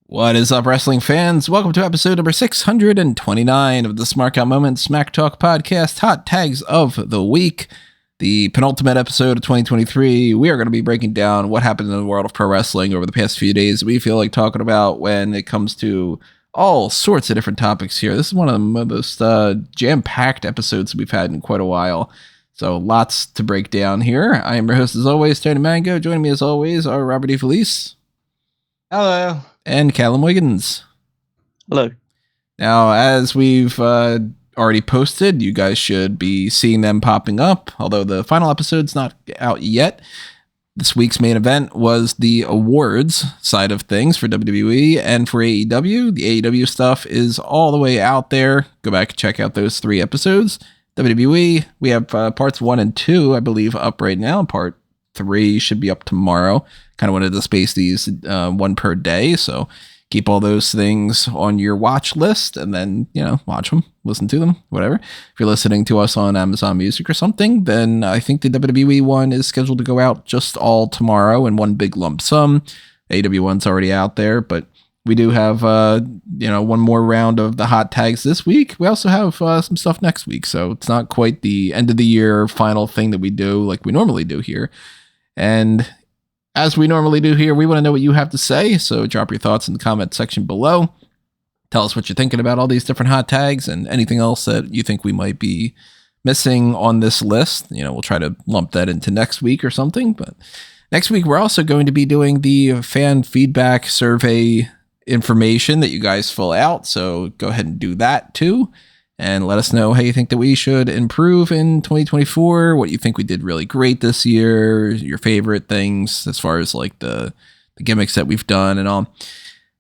What is up, wrestling fans? Welcome to episode number 629 of the Smark Out Moment Smack Talk podcast, Hot Tags of the Week, the penultimate episode of 2023. We are going to be breaking down what happened in the world of pro wrestling over the past few days. We feel like talking about when it comes to all sorts of different topics here. This is one of the most jam-packed episodes we've had in quite a while. So lots to break down here. I am your host as always, Tony Mango. Joining me as always are Robert E. Felice. Hello. And Callum Wiggins. Hello. Now, as we've already posted, you guys should be seeing them popping up, although the final episode's not out yet. This week's main event was the awards side of things for WWE and for AEW. The AEW stuff is all the way out there. Go back and check out those 3 episodes. WWE, we have parts 1 and 2, I believe, up right now. Part 3 should be up tomorrow. Kind of wanted to space these one per day, so keep all those things on your watch list and then, watch them, listen to them, whatever. If you're listening to us on Amazon Music or something, then I think the WWE one is scheduled to go out just all tomorrow in one big lump sum. AEW one's already out there, but we do have, one more round of the hot tags this week. We also have some stuff next week, so it's not quite the end of the year final thing that we do like we normally do here. And as we normally do here, we want to know what you have to say, so drop your thoughts in the comment section below. Tell us what you're thinking about all these different hot tags and anything else that you think we might be missing on this list. We'll try to lump that into next week or something, but next week we're also going to be doing the fan feedback survey information that you guys fill out, so go ahead and do that too. And let us know how you think that we should improve in 2024, what you think we did really great this year, your favorite things as far as like the gimmicks that we've done and all.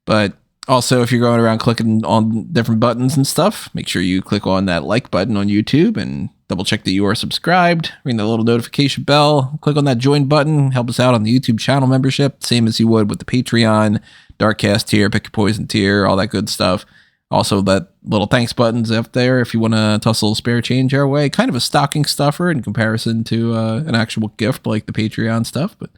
But also, if you're going around clicking on different buttons and stuff, make sure you click on that like button on YouTube and double check that you are subscribed. Ring the little notification bell. Click on that join button. Help us out on the YouTube channel membership, same as you would with the Patreon, Darkcast tier, Pick Your Poison tier, all that good stuff. Also, that little thanks button's up there if you want to toss a little spare change our way. Kind of a stocking stuffer in comparison to an actual gift like the Patreon stuff, but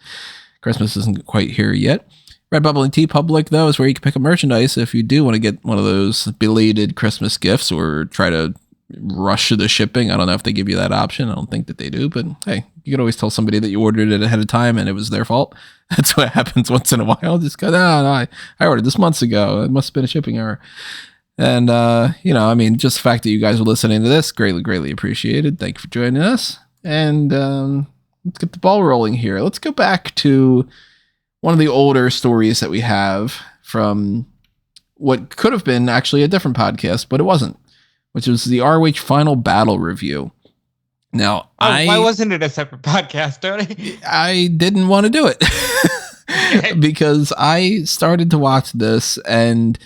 Christmas isn't quite here yet. Redbubble and TeePublic, though, is where you can pick up merchandise if you do want to get one of those belated Christmas gifts or try to rush the shipping. I don't know if they give you that option. I don't think that they do, but hey, you could always tell somebody that you ordered it ahead of time and it was their fault. That's what happens once in a while. Just go, no, I ordered this months ago. It must have been a shipping error. And, just the fact that you guys are listening to this, greatly appreciated. Thank you for joining us. And let's get the ball rolling here. Let's go back to one of the older stories that we have from what could have been actually a different podcast, but it wasn't, which was the ROH Final Battle review. Now, why wasn't it a separate podcast, Tony? I didn't want to do it because I started to watch this and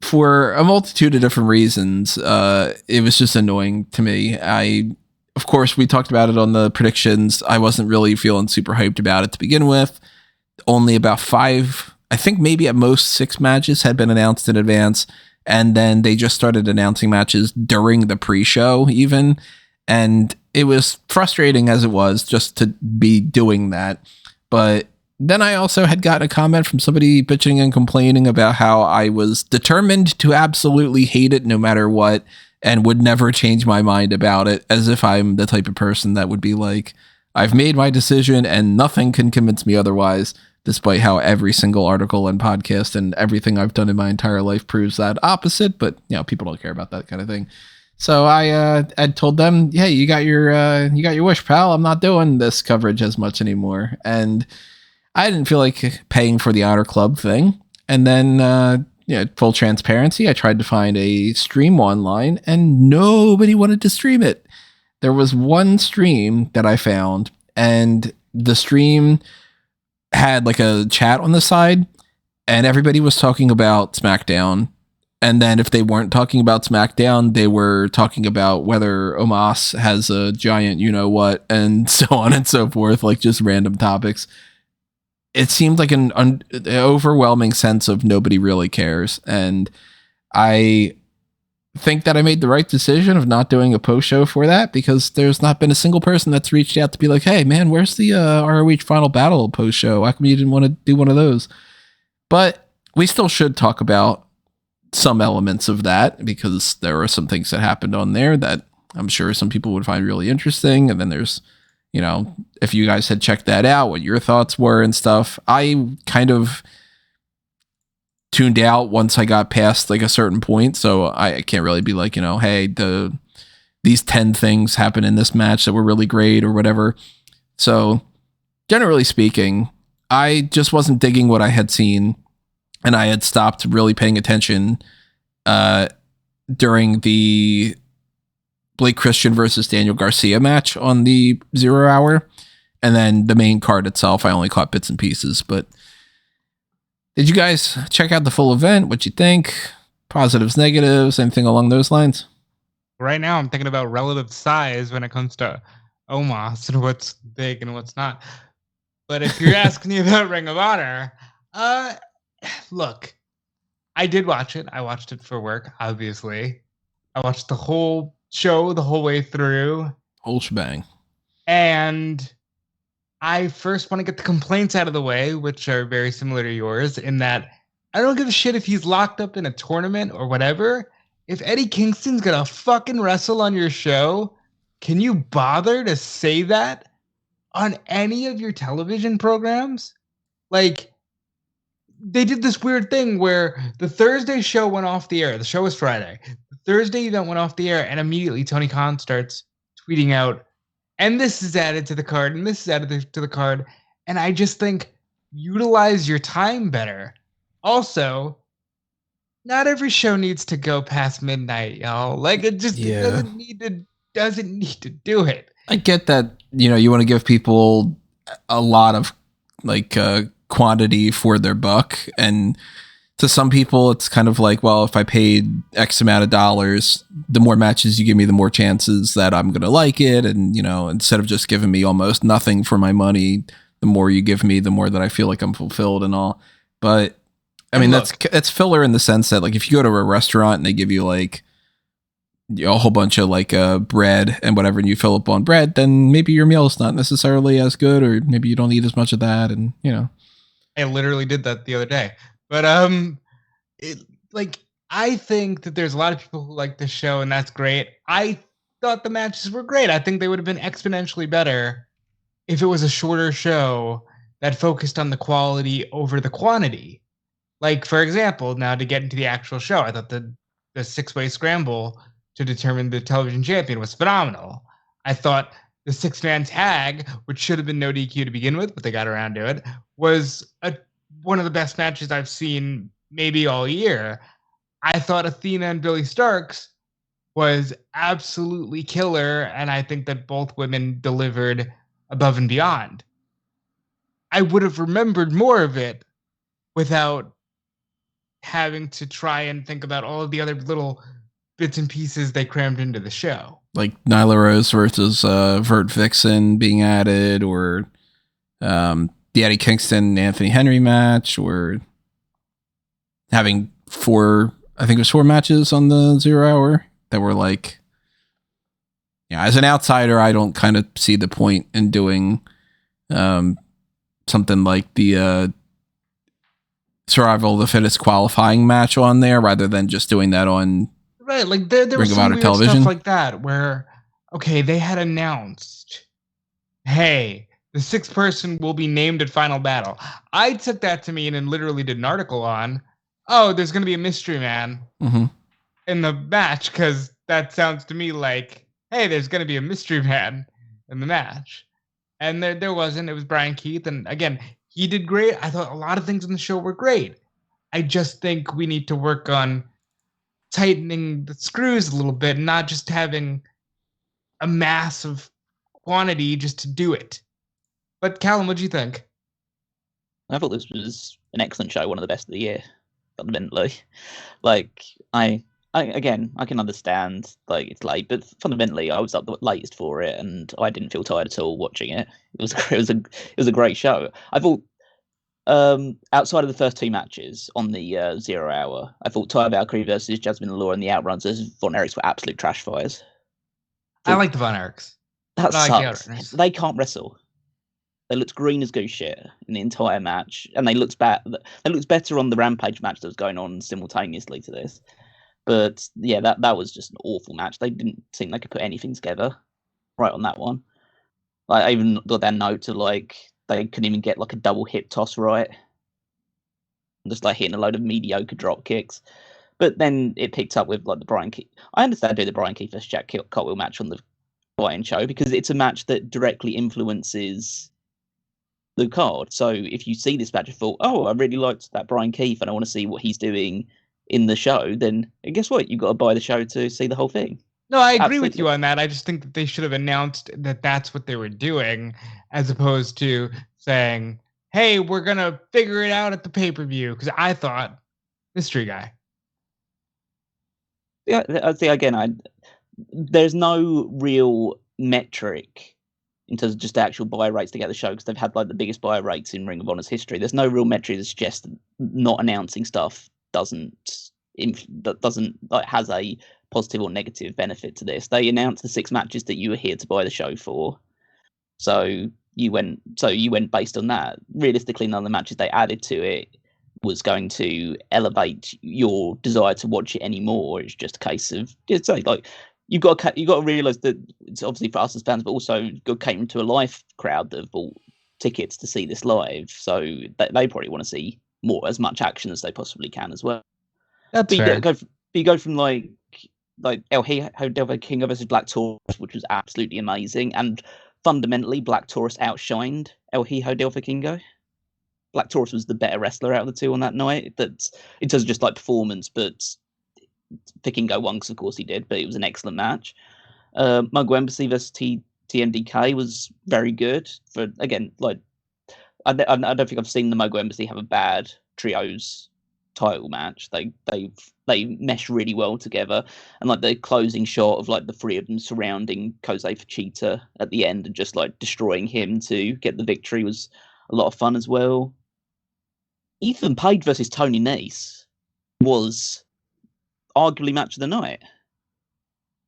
for a multitude of different reasons, it was just annoying to me. Of course, we talked about it on the predictions. I wasn't really feeling super hyped about it to begin with. Only about 5, I think maybe at most 6 matches had been announced in advance. And then they just started announcing matches during the pre-show even. And it was frustrating as it was just to be doing that. But then I also had gotten a comment from somebody bitching and complaining about how I was determined to absolutely hate it no matter what and would never change my mind about it, as if I'm the type of person that would be like, I've made my decision and nothing can convince me otherwise, despite how every single article and podcast and everything I've done in my entire life proves that opposite. But, people don't care about that kind of thing. So I had told them, hey, you got your wish, pal. I'm not doing this coverage as much anymore. And I didn't feel like paying for the Honor Club thing. And then, full transparency, I tried to find a stream online and nobody wanted to stream it. There was one stream that I found and the stream had like a chat on the side and everybody was talking about SmackDown. And then if they weren't talking about SmackDown, they were talking about whether Omos has a giant you-know-what and so on and so forth, like just random topics. It seemed like an overwhelming sense of nobody really cares. And I think that I made the right decision of not doing a post show for that, because there's not been a single person that's reached out to be like, hey man, where's the ROH Final Battle post show? How come you didn't want to do one of those? But we still should talk about some elements of that, because there are some things that happened on there that I'm sure some people would find really interesting. And then there's, you know, if you guys had checked that out, what your thoughts were and stuff. I kind of tuned out once I got past like a certain point, so I can't really be like, you know, hey, these 10 things happened in this match that were really great or whatever. So generally speaking, I just wasn't digging what I had seen, and I had stopped really paying attention during the Blake Christian versus Daniel Garcia match on the 0 hour, and then the main card itself I only caught bits and pieces. But did you guys check out the full event? What'd you think? Positives, negatives, anything along those lines? Right now, I'm thinking about relative size when it comes to Omos and what's big and what's not. But if you're asking me about Ring of Honor, look, I did watch it. I watched it for work, obviously. I watched the whole show the whole way through. Whole shebang. And I first want to get the complaints out of the way, which are very similar to yours, in that I don't give a shit if he's locked up in a tournament or whatever. If Eddie Kingston's gonna fucking wrestle on your show, can you bother to say that on any of your television programs? Like, they did this weird thing where the Thursday show went off the air. The show was Friday. The Thursday event went off the air, and immediately Tony Khan starts tweeting out, and this is added to the card, and this is added to the card. And I just think, utilize your time better. Also, not every show needs to go past midnight, y'all. Like, it just doesn't need to do it. I get that, you know, you want to give people a lot of like quantity for their buck, and to some people it's kind of like, well, if I paid X amount of dollars, the more matches you give me, the more chances that I'm gonna like it. And, you know, instead of just giving me almost nothing for my money, the more you give me, the more that I feel like I'm fulfilled and all. But I mean, that's filler in the sense that, like, if you go to a restaurant and they give you like a whole bunch of like bread and whatever, and you fill up on bread, then maybe your meal is not necessarily as good, or maybe you don't eat as much of that. And, you know, I literally did that the other day. But I think that there's a lot of people who like this show, and that's great. I thought the matches were great. I think they would have been exponentially better if it was a shorter show that focused on the quality over the quantity. Like, for example, now to get into the actual show, I thought the 6-way scramble to determine the television champion was phenomenal. I thought the 6-man tag, which should have been no DQ to begin with, but they got around to it, was one of the best matches I've seen maybe all year. I thought Athena and Billy Starks was absolutely killer, and I think that both women delivered above and beyond. I would have remembered more of it without having to try and think about all of the other little bits and pieces they crammed into the show. Like Nyla Rose versus Vert Vixen being added, or the Eddie Kingston Anthony Henry match, or having 4 matches on the 0 hour that were like, yeah, as an outsider, I don't kind of see the point in doing something like the Survival of the Fittest qualifying match on there, rather than just doing that on like there was some weird television stuff like that where, okay, they had announced, hey, the 6th person will be named at Final Battle. I took that to mean, and literally did an article on, oh, there's going to be a mystery man in the match, because that sounds to me like, hey, there's going to be a mystery man in the match. And there wasn't. It was Brian Keith, and again, he did great. I thought a lot of things in the show were great. I just think we need to work on tightening the screws a little bit, not just having a massive quantity just to do it. But Callum, what do you think? I thought this was an excellent show, one of the best of the year, fundamentally. Like, I can understand, like, it's late, but fundamentally I was up the latest for it, and I didn't feel tired at all watching it. It was a great show. I thought Outside of the first two matches on the 0 hour, I thought Ty Valkyrie versus Jasmine Allure and the Outruns versus Von Erichs were absolute trash fires. I like the Von Erichs. That sucks. They can't wrestle. They looked green as goose shit in the entire match, and they looked bad. They looked better on the Rampage match that was going on simultaneously to this. But yeah, that was just an awful match. They didn't think they could put anything together right on that one. Like, I even got that note to like they couldn't even get like a double hip toss right. Just like hitting a load of mediocre drop kicks. But then it picked up with like the Brian Keith. I understand doing the Brian Keith versus Jack Cotwell match on the buy-in show because it's a match that directly influences the card. So if you see this match and thought, oh, I really liked that Brian Keith and I want to see what he's doing in the show, then guess what? You've got to buy the show to see the whole thing. No, I agree with you on that. I just think that they should have announced that that's what they were doing as opposed to saying, hey, we're going to figure it out at the pay-per-view. Because I thought, mystery guy. Yeah, I think, again, there's no real metric in terms of just actual buy rates to get the show because they've had like the biggest buy rates in Ring of Honor's history. There's no real metric that suggests that not announcing stuff has a positive or negative benefit to this. They announced the 6 matches that you were here to buy the show for. So you went based on that. Realistically, none of the matches they added to it was going to elevate your desire to watch it anymore. It's just a case of you've got to realize that it's obviously for us as fans, but also got catering to a live crowd that have bought tickets to see this live. So they probably want to see as much action as they possibly can as well. That's fair. You go from like El Hijo del Vikingo versus Black Taurus, which was absolutely amazing, and fundamentally Black Taurus outshined El Hijo del Vikingo. Black Taurus was the better wrestler out of the two on that night. That's in terms of just like performance, but Vikingo won because of course he did. But it was an excellent match. Mogo Embassy versus TMDK was very good. For again, like I don't think I've seen the Mogo Embassy have a bad trios title match. They mesh really well together, and like the closing shot of like the three of them surrounding Kosei Fachita at the end and just like destroying him to get the victory was a lot of fun as well. Ethan Page versus Tony Nese was arguably match of the night.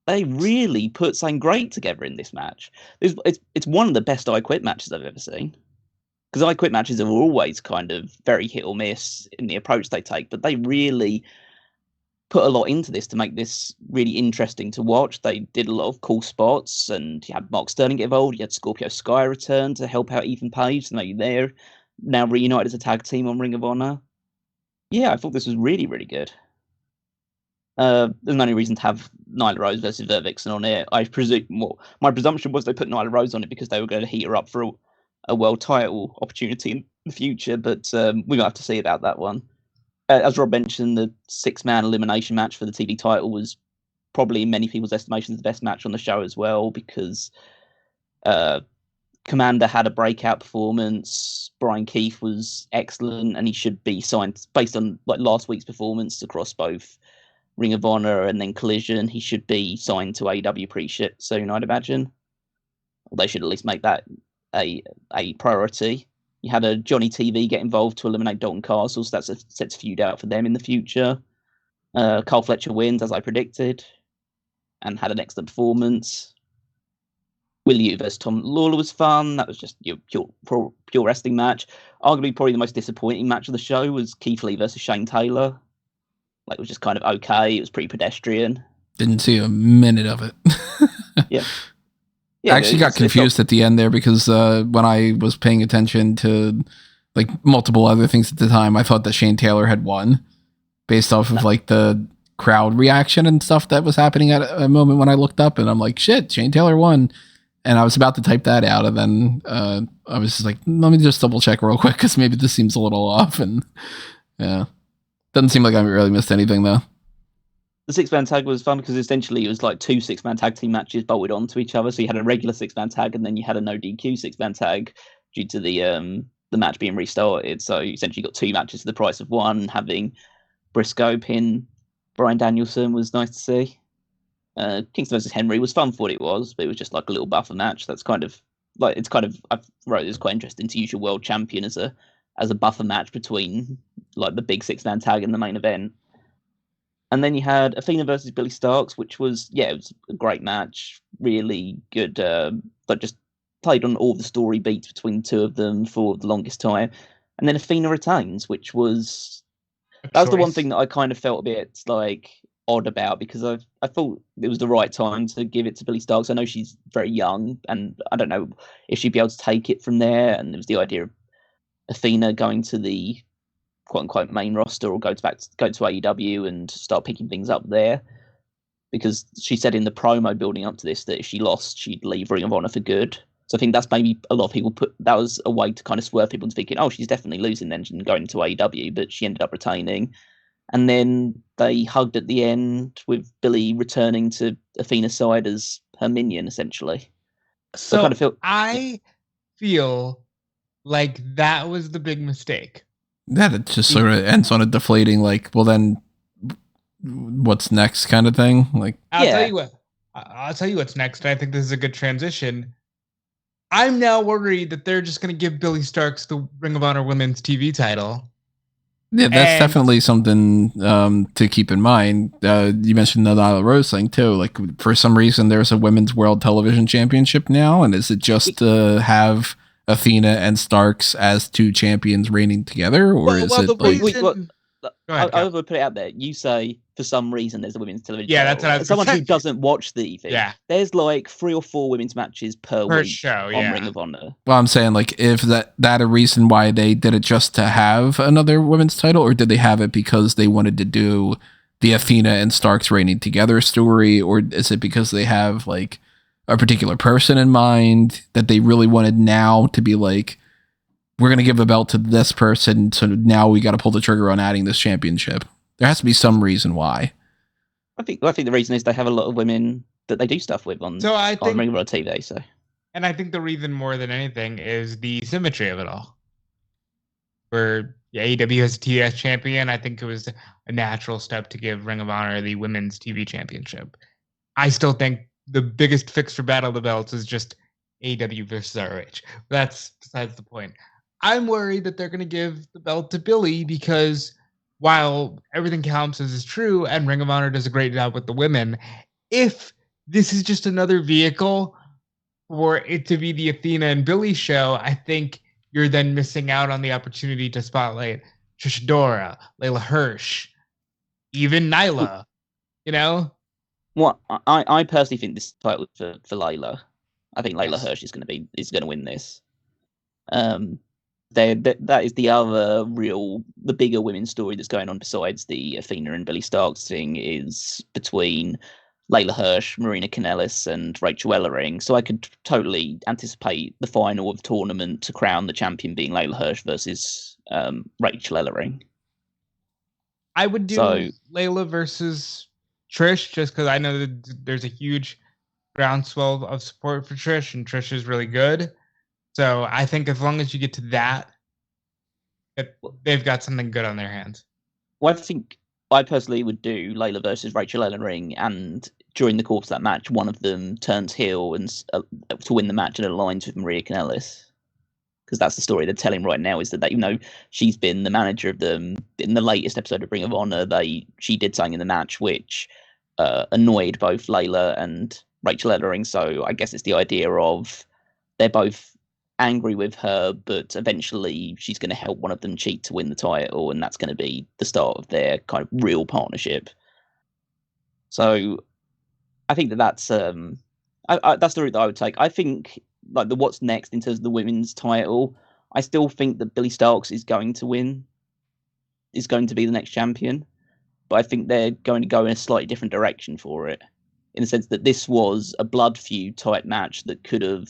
They really put something great together in this match. It's one of the best I Quit matches I've ever seen. Because I Quit matches are always kind of very hit or miss in the approach they take, but they really put a lot into this to make this really interesting to watch. They did a lot of cool spots, and you had Mark Sterling get involved. You had Scorpio Sky return to help out Ethan Page, so they're now reunited as a tag team on Ring of Honor. Yeah, I thought this was really, really good. There's no any reason to have Nyla Rose versus Ver Vixen on it. My presumption was they put Nyla Rose on it because they were going to heat her up for a world title opportunity in the future, but we're going to have to see about that one. As Rob mentioned, the 6-man elimination match for the TV title was probably, in many people's estimations, the best match on the show as well, because Commander had a breakout performance. Brian Keith was excellent, and he should be signed based on like last week's performance across both Ring of Honor and then Collision. He should be signed to AEW pretty soon, I'd imagine. They should at least make that a priority. You had a Johnny TV get involved to eliminate Dalton Castle, so that sets a feud out for them in the future. Carl Fletcher wins, as I predicted, and had an excellent performance. Will You versus Tom Lawler was fun. That was just your pure wrestling match. Arguably, probably the most disappointing match of the show was Keith Lee versus Shane Taylor. Like, it was just kind of okay. It was pretty pedestrian. Didn't see a minute of it. Yeah. I actually got confused at the end there because when I was paying attention to like multiple other things at the time, I thought that Shane Taylor had won based off of like the crowd reaction and stuff that was happening at a moment when I looked up, and I'm like, shit, Shane Taylor won. And I was about to type that out, and then I was just like, let me just double check real quick because maybe this seems a little off. And yeah, doesn't seem like I really missed anything though. The 6-man tag was fun because essentially it was like 2 6-man tag team matches bolted onto each other. So you had a regular 6-man tag, and then you had a no DQ 6-man tag due to the match being restarted. So you essentially got 2 matches for the price of one. Having Briscoe pin Bryan Danielson was nice to see. Kingston versus Henry was fun for what it was, but it was just like a little buffer match. That's kind of like, I wrote it's quite interesting to use your world champion as a as a buffer match between like the big 6-man tag and the main event. And then you had Athena versus Billie Starkz, which was, it was a great match, really good, but just played on all the story beats between the two of them for the longest time. And then Athena retains, which was, that was the one thing that I kind of felt a bit like odd about, because I thought it was the right time to give it to Billie Starkz. I know she's very young, and I don't know if she'd be able to take it from there. And there was the idea of Athena going to the quote unquote main roster or go to AEW and start picking things up there, because she said in the promo building up to this that if she lost, she'd leave Ring of Honor for good. So I think that's maybe a lot of people that was a way to kind of swerve people into thinking, oh, she's definitely losing then and going into AEW, but she ended up retaining. And then they hugged at the end with Billie returning to Athena's side as her minion, essentially. So I kind of feel like that was the big mistake. That it just sort of ends on a deflating, like, well, then what's next kind of thing. Like, I'll tell you what's next. I think this is a good transition. I'm now worried that they're just going to give Billie Starkz the Ring of Honor Women's TV title. Yeah, that's definitely something to keep in mind. You mentioned the Nyla Rose thing too. Like, for some reason, there's a Women's World Television Championship now, and is it just to have Athena and Starkz as two champions reigning together, or is it I will put it out there. You say for some reason there's a women's television. Yeah, that's what I was someone who doesn't watch the thing. Yeah, there's like 3 or 4 women's matches per week show on Ring of Honor. Well, I'm saying, like, if that a reason why they did it just to have another women's title, or did they have it because they wanted to do the Athena and Starkz reigning together story, or is it because they have like a particular person in mind that they really wanted now to be like, we're going to give the belt to this person, so now we got to pull the trigger on adding this championship? There has to be some reason why. I think the reason is they have a lot of women that they do stuff with on Ring of Honor TV. So, and I think the reason more than anything is the symmetry of it all. Where AEW has a TS champion, I think it was a natural step to give Ring of Honor the Women's TV Championship. I still think the biggest fix for Battle of the Belts is just AEW versus ROH. That's besides the point. I'm worried that they're going to give the belt to Billie, because while everything Callum says is true and Ring of Honor does a great job with the women, if this is just another vehicle for it to be the Athena and Billie show, I think you're then missing out on the opportunity to spotlight Trish Adora, Layla Hirsch, even Nyla, you know? Well, I personally think this title for Layla. I think Layla Hirsch is going to win this. That is the other the bigger women's story that's going on besides the Athena and Billie Starkz thing, is between Layla Hirsch, Marina Kanellis, and Rachel Ellering. So I could totally anticipate the final of the tournament to crown the champion being Layla Hirsch versus Rachel Ellering. I would do Layla versus Trish, just because I know that there's a huge groundswell of support for Trish, and Trish is really good. So I think as long as you get to that, they've got something good on their hands. Well, I think I personally would do Layla versus Rachel Ellering, and during the course of that match, one of them turns heel and to win the match and aligns with Maria Kanellis. Because that's the story they're telling right now, is that even though she's been the manager of them in the latest episode of Ring of Honor, she did something in the match which annoyed both Layla and Rachel Ellering. So I guess it's the idea of they're both angry with her, but eventually she's going to help one of them cheat to win the title, and that's going to be the start of their kind of real partnership. So I think that's the route that I would take. I think like the what's next in terms of the women's title, I still think that Billie Starkz is going to win, is going to be the next champion, but I think they're going to go in a slightly different direction for it, in the sense that this was a blood feud type match that could have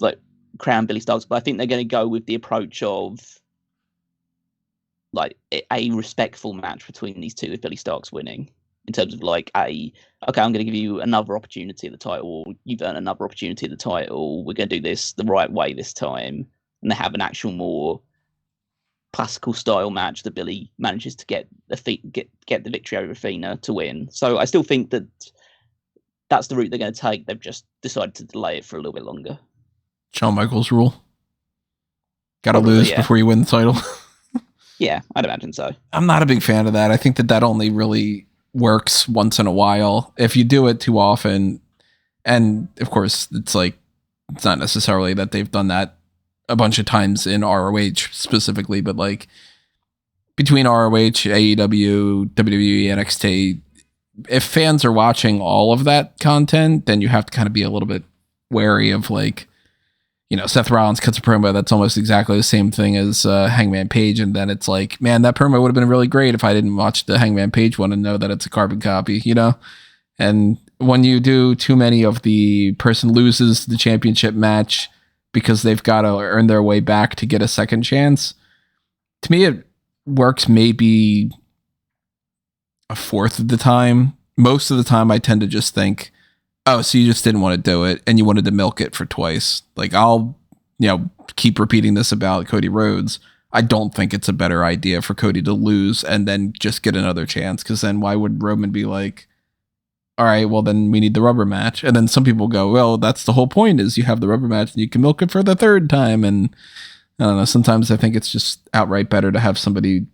like crowned Billie Starkz, but I think they're going to go with the approach of like a respectful match between these two, with Billie Starkz winning, in terms of like okay, I'm going to give you another opportunity at the title, you've earned another opportunity at the title, we're going to do this the right way this time, and they have an actual more classical style match that Billie manages to get the victory over Athena to win. So I still think that that's the route they're going to take. They've just decided to delay it for a little bit longer. Shawn Michaels rule. Gotta Probably, lose yeah. before you win the title. Yeah, I'd imagine so. I'm not a big fan of that. I think that only really works once in a while. If you do it too often, and of course, it's not necessarily that they've done that a bunch of times in ROH specifically, but like between ROH, AEW, WWE, NXT, if fans are watching all of that content, then you have to kind of be a little bit wary of like, Seth Rollins cuts a promo that's almost exactly the same thing as Hangman Page, and then it's like, man, that promo would have been really great if I didn't watch the Hangman Page one and know that it's a carbon copy, And when you do too many of the person loses the championship match because they've got to earn their way back to get a second chance, to me it works maybe a fourth of the time. Most of the time I tend to just think, oh, so you just didn't want to do it and you wanted to milk it for twice. Like I'll, keep repeating this about Cody Rhodes. I don't think it's a better idea for Cody to lose and then just get another chance. Cause then why would Roman be like, all right, well then we need the rubber match. And then some people go, well, that's the whole point is you have the rubber match and you can milk it for the third time. And I don't know, sometimes I think it's just outright better to have somebody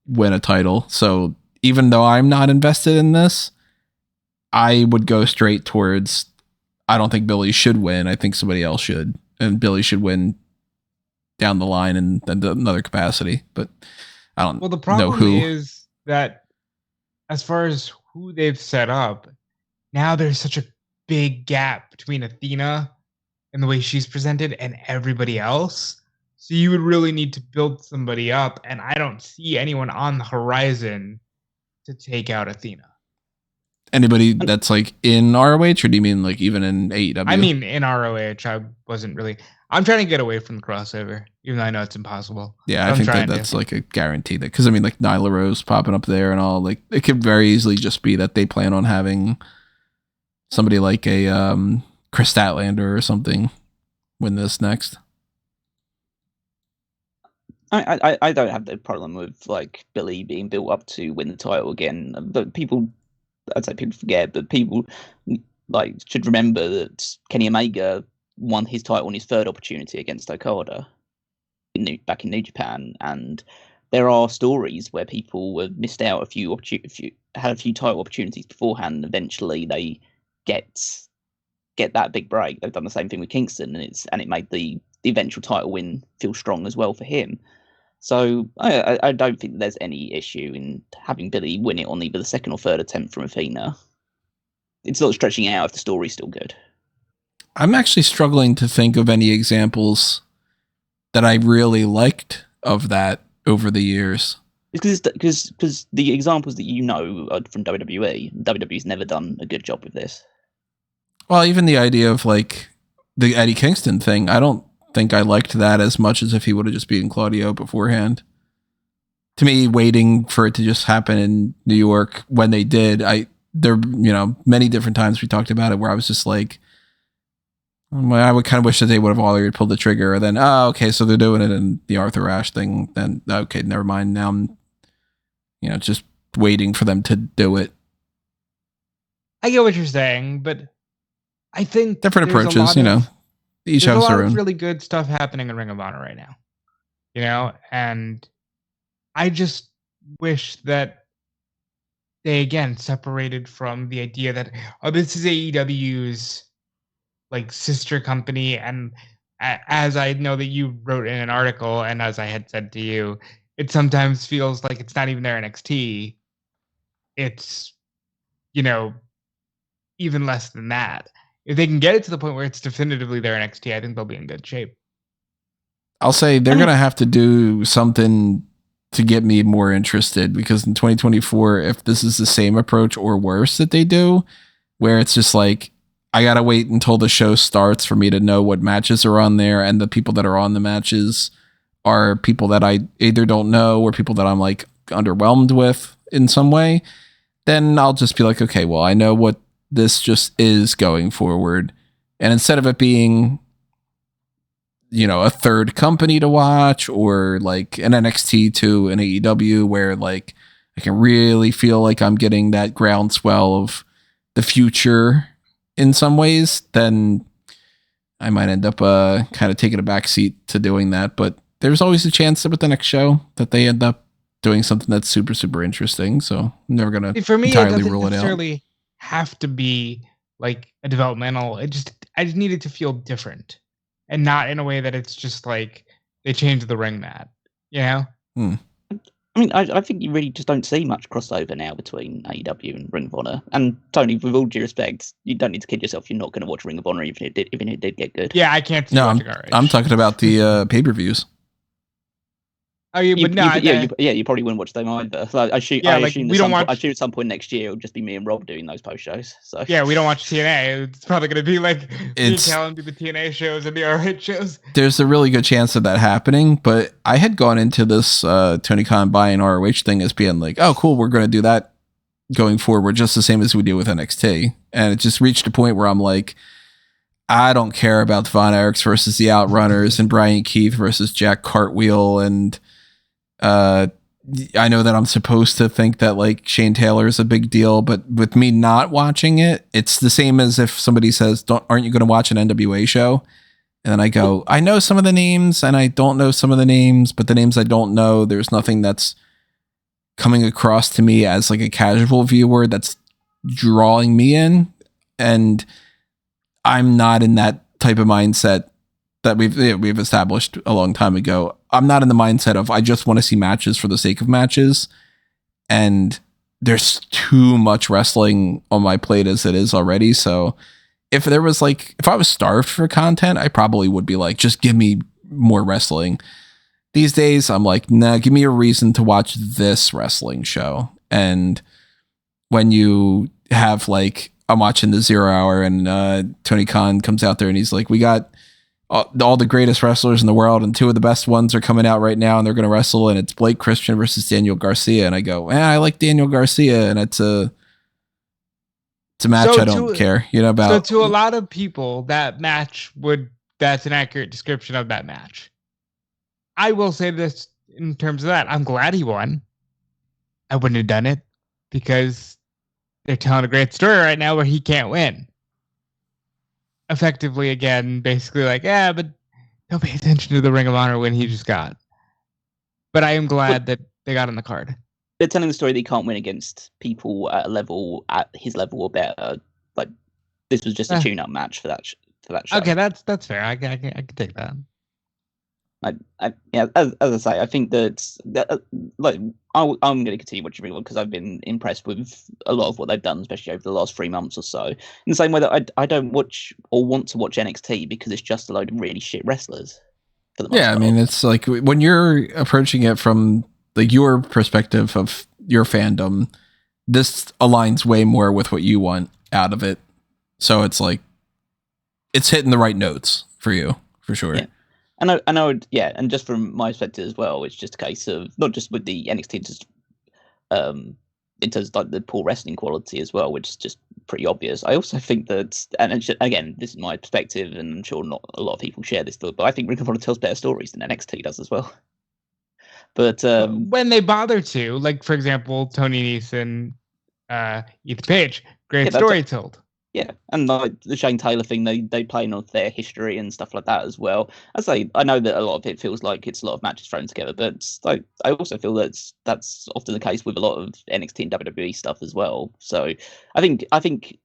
win a title. So even though I'm not invested in this, I would go straight towards, I don't think Billy should win. I think somebody else should. And Billy should win down the line in another capacity. But I don't know who. Well, the problem is that as far as who they've set up, now there's such a big gap between Athena and the way she's presented and everybody else. So you would really need to build somebody up. And I don't see anyone on the horizon to take out Athena. Anybody that's like in ROH, or do you mean like even in AEW? I mean, in ROH, I'm trying to get away from the crossover, even though I know it's impossible. Yeah, I think that's like a guarantee that, because I mean, like Nyla Rose popping up there and all, like it could very easily just be that they plan on having somebody like a Chris Statlander or something win this next. I don't have the problem with like Billy being built up to win the title again, but I'd say people forget, but people like should remember that Kenny Omega won his title on his third opportunity against Okada back in New Japan, and there are stories where people were missed out had a few title opportunities beforehand, and eventually they get that big break. They've done the same thing with Kingston, and it made the eventual title win feel strong as well for him. So I don't think there's any issue in having Billy win it on either the second or third attempt from Athena. It's not stretching out if the story's still good. I'm actually struggling to think of any examples that I really liked of that over the years. It's because the examples that you know are from WWE. WWE's never done a good job with this. Well, even the idea of like the Eddie Kingston thing, I don't think I liked that as much as if he would have just beaten Claudio beforehand. To me, waiting for it to just happen in New York when they did, many different times we talked about it where I was just like, I would kind of wish that they would have already pulled the trigger. Or then, okay, so they're doing it in the Arthur Ashe thing. Then, okay, never mind. Now I'm, just waiting for them to do it. I get what you're saying, but I think different approaches, each there's has a lot their of own. really good stuff happening in Ring of Honor right now, and I just wish that they again separated from the idea that this is AEW's like sister company, and as I know that you wrote in an article, and as I had said to you, it sometimes feels like it's not even their NXT. It's even less than that. If they can get it to the point where it's definitively their NXT, I think they'll be in good shape. I'll say they're going to have to do something to get me more interested, because in 2024, if this is the same approach or worse that they do, where it's just like, I got to wait until the show starts for me to know what matches are on there, and the people that are on the matches are people that I either don't know or people that I'm like underwhelmed with in some way, then I'll just be like, okay, well, I know what this just is going forward. And instead of it being, a third company to watch, or like an NXT to an AEW where like I can really feel like I'm getting that groundswell of the future in some ways, then I might end up kind of taking a back seat to doing that. But there's always a chance that with the next show that they end up doing something that's super, super interesting. So I'm never going to for me, entirely it doesn't rule it out. necessarily have to be like a developmental. I just need it to feel different and not in a way that it's just like they changed the ring mat, you know? I mean, I think you really just don't see much crossover now between AEW and Ring of Honor. And Tony, with all due respect, you don't need to kid yourself. You're not going to watch Ring of Honor even if it did get good. Yeah, I can't see watching RH. I'm talking about the pay-per-views. Oh, you probably wouldn't watch them either. So I assume at some point next year it'll just be me and Rob doing those post shows. So yeah, we don't watch TNA. It's probably going to be like me telling do the TNA shows and the RH shows. There's a really good chance of that happening, but I had gone into this Tony Khan buying ROH thing as being like, oh, cool, we're going to do that going forward, just the same as we do with NXT, and it just reached a point where I'm like, I don't care about the Von Erichs versus the Outrunners and Brian Keith versus Jack Cartwheel and. I know that I'm supposed to think that like Shane Taylor is a big deal, but with me not watching it, it's the same as if somebody says, aren't you going to watch an NWA show? And then I go, I know some of the names and I don't know some of the names, but the names I don't know, there's nothing that's coming across to me as like a casual viewer that's drawing me in. And I'm not in that type of mindset that we've established a long time ago. I'm not in the mindset of I just want to see matches for the sake of matches. And there's too much wrestling on my plate as it is already. So if I was starved for content, I probably would be like, just give me more wrestling. These days, I'm like, nah, give me a reason to watch this wrestling show. And when you have like, I'm watching the 0 Hour and Tony Khan comes out there and he's like, we got all the greatest wrestlers in the world, and two of the best ones are coming out right now, and they're going to wrestle, and it's Blake Christian versus Daniel Garcia. And I go, I like Daniel Garcia, and it's a match I don't care, about. So to a lot of people, that's an accurate description of that match. I will say this in terms of that. I'm glad he won. I wouldn't have done it because they're telling a great story right now where he can't win. Effectively, again, basically like, but don't pay attention to the Ring of Honor win he just got. But I am glad that they got on the card. They're telling the story that he can't win against people at his level or better. Like, this was just a tune-up match for that show. Okay, that's fair. I can take that. As I say, I think that I'm going to continue watching Ring of Honor because I've been impressed with a lot of what they've done, especially over the last 3 months or so. In the same way that I don't watch or want to watch NXT because it's just a load of really shit wrestlers. For the most part. I mean, it's like when you're approaching it from like your perspective of your fandom, this aligns way more with what you want out of it. So it's like it's hitting the right notes for you, for sure. Yeah. And I know, and just from my perspective as well, it's just a case of not just with the NXT, just in terms of like the poor wrestling quality as well, which is just pretty obvious. I also think that, and again, this is my perspective, and I'm sure not a lot of people share this, but I think Ring of Honor tells better stories than NXT does as well. But when they bother to, like for example, Tony Nese and Ethan Page, great story told. Yeah, and like the Shane Taylor thing, they play on their history and stuff like that as well. I know that a lot of it feels like it's a lot of matches thrown together, but I also feel that's often the case with a lot of NXT and WWE stuff as well. So I think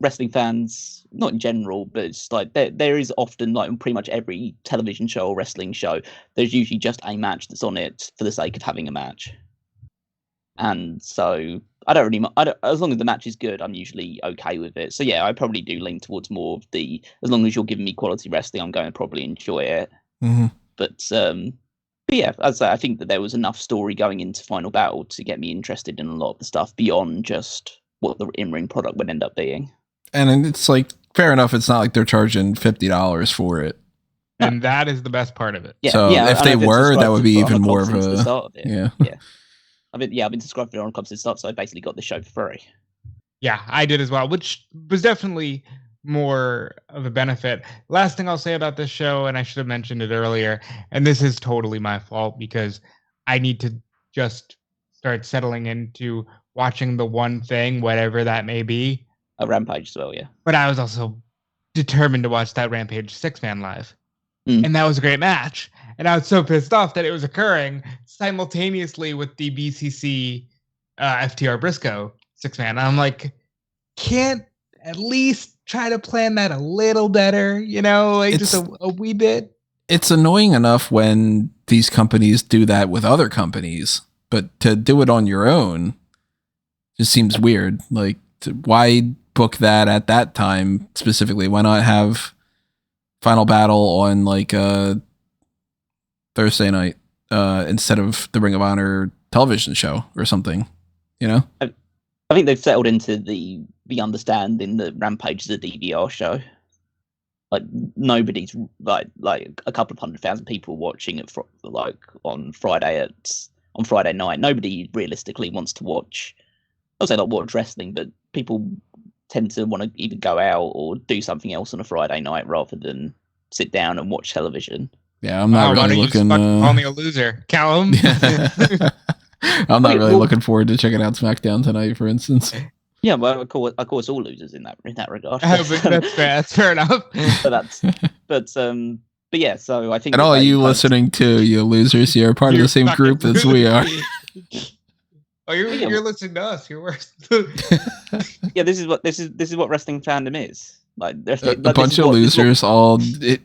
wrestling fans, not in general, but it's like there is often, like in pretty much every television show or wrestling show, there's usually just a match that's on it for the sake of having a match. And so I don't as long as the match is good, I'm usually okay with it. So yeah, I probably do lean towards more of as long as you're giving me quality wrestling, I'm going to probably enjoy it. Mm-hmm. But yeah, as I think that there was enough story going into Final Battle to get me interested in a lot of the stuff beyond just what the in-ring product would end up being. And it's like, fair enough, it's not like they're charging $50 for it. And that is the best part of it. Yeah, so if they were, that would be even more of a... Yeah. I've been subscribed to it on Club since the start, so I basically got the show for free. Yeah, I did as well, which was definitely more of a benefit. Last thing I'll say about this show, and I should have mentioned it earlier, and this is totally my fault because I need to just start settling into watching the one thing, whatever that may be. A Rampage as well, yeah. But I was also determined to watch that Rampage 6-man live. And that was a great match. And I was so pissed off that it was occurring simultaneously with the BCC FTR Briscoe 6-man. I'm like, can't at least try to plan that a little better, like just a wee bit. It's annoying enough when these companies do that with other companies, but to do it on your own just seems weird. Like, why book that at that time specifically? Why not have Final Battle on like a Thursday night instead of the Ring of Honor television show or something? I think they've settled into the understanding that Rampage is a DVR show. Like, nobody's like a couple of 100,000 people watching it on Friday night. Nobody realistically wants to watch. I'll say not watch wrestling, but people tend to want to either go out or do something else on a Friday night rather than sit down and watch television. Yeah, I'm not really looking. Call me a loser, Callum. I'm not really looking forward to checking out SmackDown tonight, for instance. Yeah, well, of course, all losers in that regard. That's fair enough. But yeah. So I think. And all you listening to, you losers, you're part of the same group as we are. Oh, you're listening to us. You're worse. Yeah, this is what wrestling fandom is. Like, a bunch of losers all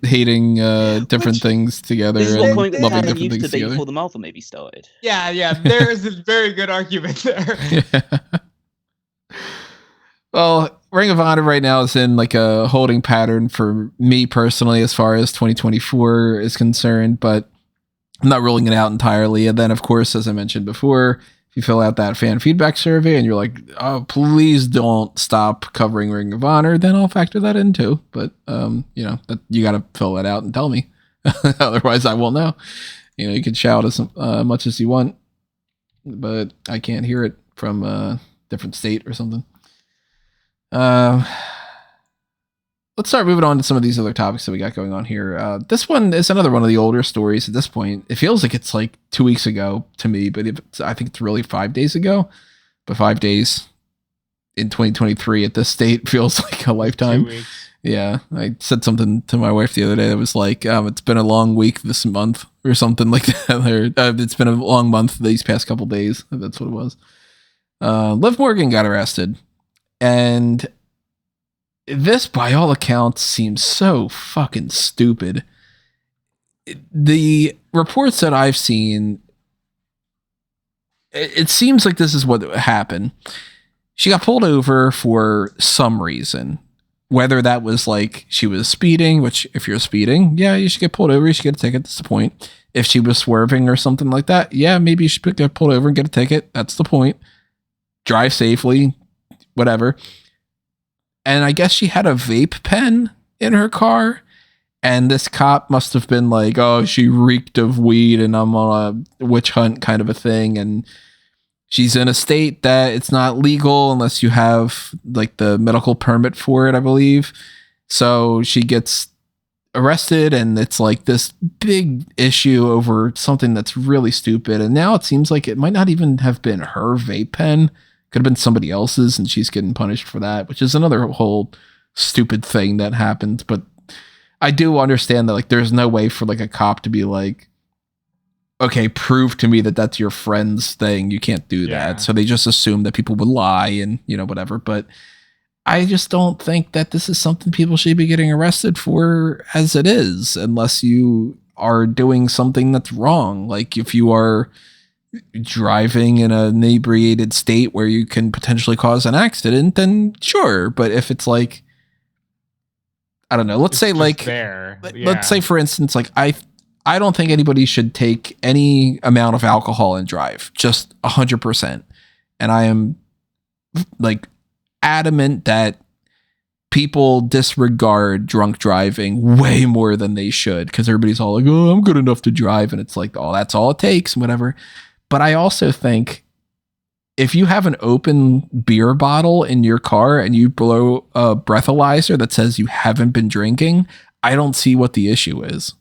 hating different things together and loving different things together. Before the Marvel movie started. Yeah, there is a very good argument there. Yeah. Well, Ring of Honor right now is in like a holding pattern for me personally as far as 2024 is concerned, but I'm not ruling it out entirely. And then, of course, as I mentioned before, if you fill out that fan feedback survey and you're like, oh, please don't stop covering Ring of Honor, then I'll factor that in too. But, that you got to fill that out and tell me. Otherwise, I won't know. You can shout as much as you want, but I can't hear it from a different state or something. Let's start moving on to some of these other topics that we got going on here. This one is another one of the older stories at this point. It feels like it's like 2 weeks ago to me, but I think it's really 5 days ago. But 5 days in 2023 at this state feels like a lifetime. 2 weeks. Yeah, I said something to my wife the other day that was like, it's been a long week this month or something like that. It's been a long month these past couple days. That's what it was. Liv Morgan got arrested. And this, by all accounts, seems so fucking stupid. The reports that I've seen, it seems like this is what happened. She got pulled over for some reason. Whether that was like she was speeding, which if you're speeding, yeah, you should get pulled over. You should get a ticket. That's the point. If she was swerving or something like that, yeah, maybe you should get pulled over and get a ticket. That's the point. Drive safely. Whatever. And I guess she had a vape pen in her car, and this cop must have been like, oh, she reeked of weed and I'm on a witch hunt kind of a thing. And she's in a state that it's not legal unless you have like the medical permit for it, I believe. So she gets arrested, and it's like this big issue over something that's really stupid. And now it seems like it might not even have been her vape pen. Could have been somebody else's, and she's getting punished for that, which is another whole stupid thing that happened. But I do understand that like there's no way for like a cop to be like, okay, prove to me that that's your friend's thing. You can't do that. So they just assume that people would lie and, whatever. But I just don't think that this is something people should be getting arrested for as it is, unless you are doing something that's wrong. Like if you are driving in an inebriated state where you can potentially cause an accident, then sure. But if it's like, I don't know, let's say like, let's say for instance, like I don't think anybody should take any amount of alcohol and drive, just 100%. And I am like adamant that people disregard drunk driving way more than they should, because everybody's all like, oh, I'm good enough to drive. And it's like, oh, that's all it takes and whatever. But I also think if you have an open beer bottle in your car and you blow a breathalyzer that says you haven't been drinking, I don't see what the issue is.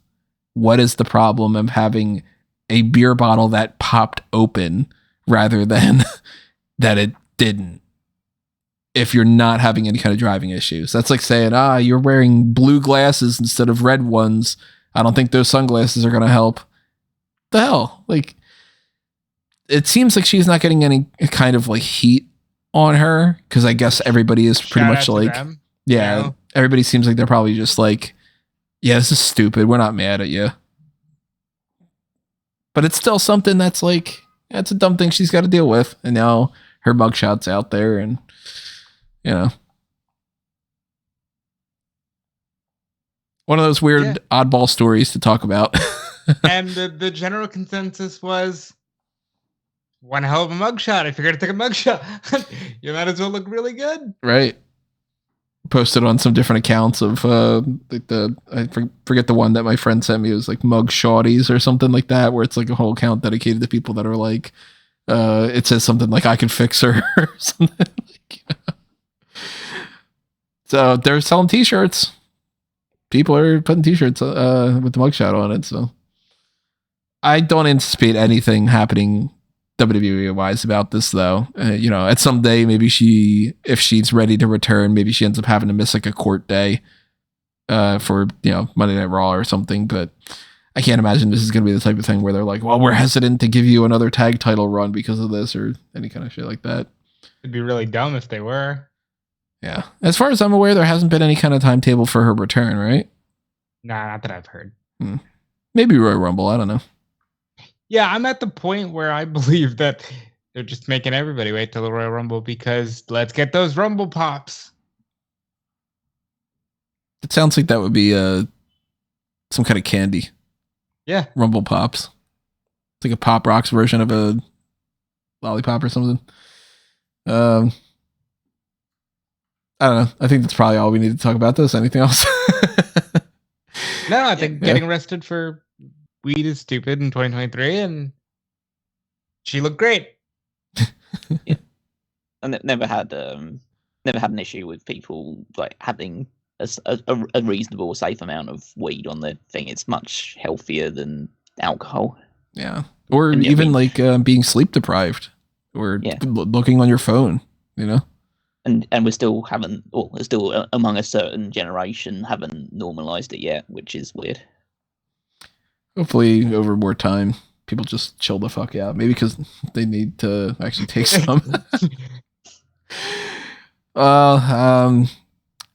What is the problem of having a beer bottle that popped open rather than that it didn't? If you're not having any kind of driving issues, that's like saying, you're wearing blue glasses instead of red ones I don't think those sunglasses are going to help. The hell? Like, it seems like she's not getting any kind of like heat on her because I guess everybody is pretty Shout much out to like, them, yeah, you know? everybody seems like they're probably just like, yeah, this is stupid. We're not mad at you. But it's still something that's like, that's a dumb thing she's got to deal with. And now her mugshot's out there and, you know. One of those weird oddball stories to talk about. And the general consensus was one hell of a mugshot. If you're going to take a mugshot, you might as well look really good. Right. Posted on some different accounts of like I forget the one that my friend sent me. It was like mug shawties or something like that, where it's like a whole account dedicated to people that are like, it says something like I can fix her or something like, you know. So they're selling t-shirts. People are putting t-shirts with the mugshot on it. So I don't anticipate anything happening WWE wise about this though. You know, at some day, maybe if she's ready to return, maybe she ends up having to miss like a court day for, you know, Monday Night Raw or something. But I can't imagine this is going to be the type of thing where they're like, well, we're hesitant to give you another tag title run because of this or any kind of shit like that. It'd be really dumb if they were. Yeah. As far as I'm aware, there hasn't been any kind of timetable for her return, right? Nah, not that I've heard. Maybe Royal Rumble. I don't know. Yeah, I'm at the point where I believe that they're just making everybody wait till the Royal Rumble because let's get those Rumble pops. It sounds like that would be some kind of candy. Yeah. Rumble Pops. It's like a Pop Rocks version of a lollipop or something. I don't know. I think that's probably all we need to talk about this. Anything else? No, I think getting arrested for weed is stupid in 2023, and she looked great. Yeah. And never had an issue with people like having a reasonable, safe amount of weed on the thing. It's much healthier than alcohol. Yeah, or even like being sleep deprived, or looking on your phone. You know. And we still haven't, or still among a certain generation haven't normalized it yet, which is weird. Hopefully, over more time, people just chill the fuck out. Maybe because they need to actually take some.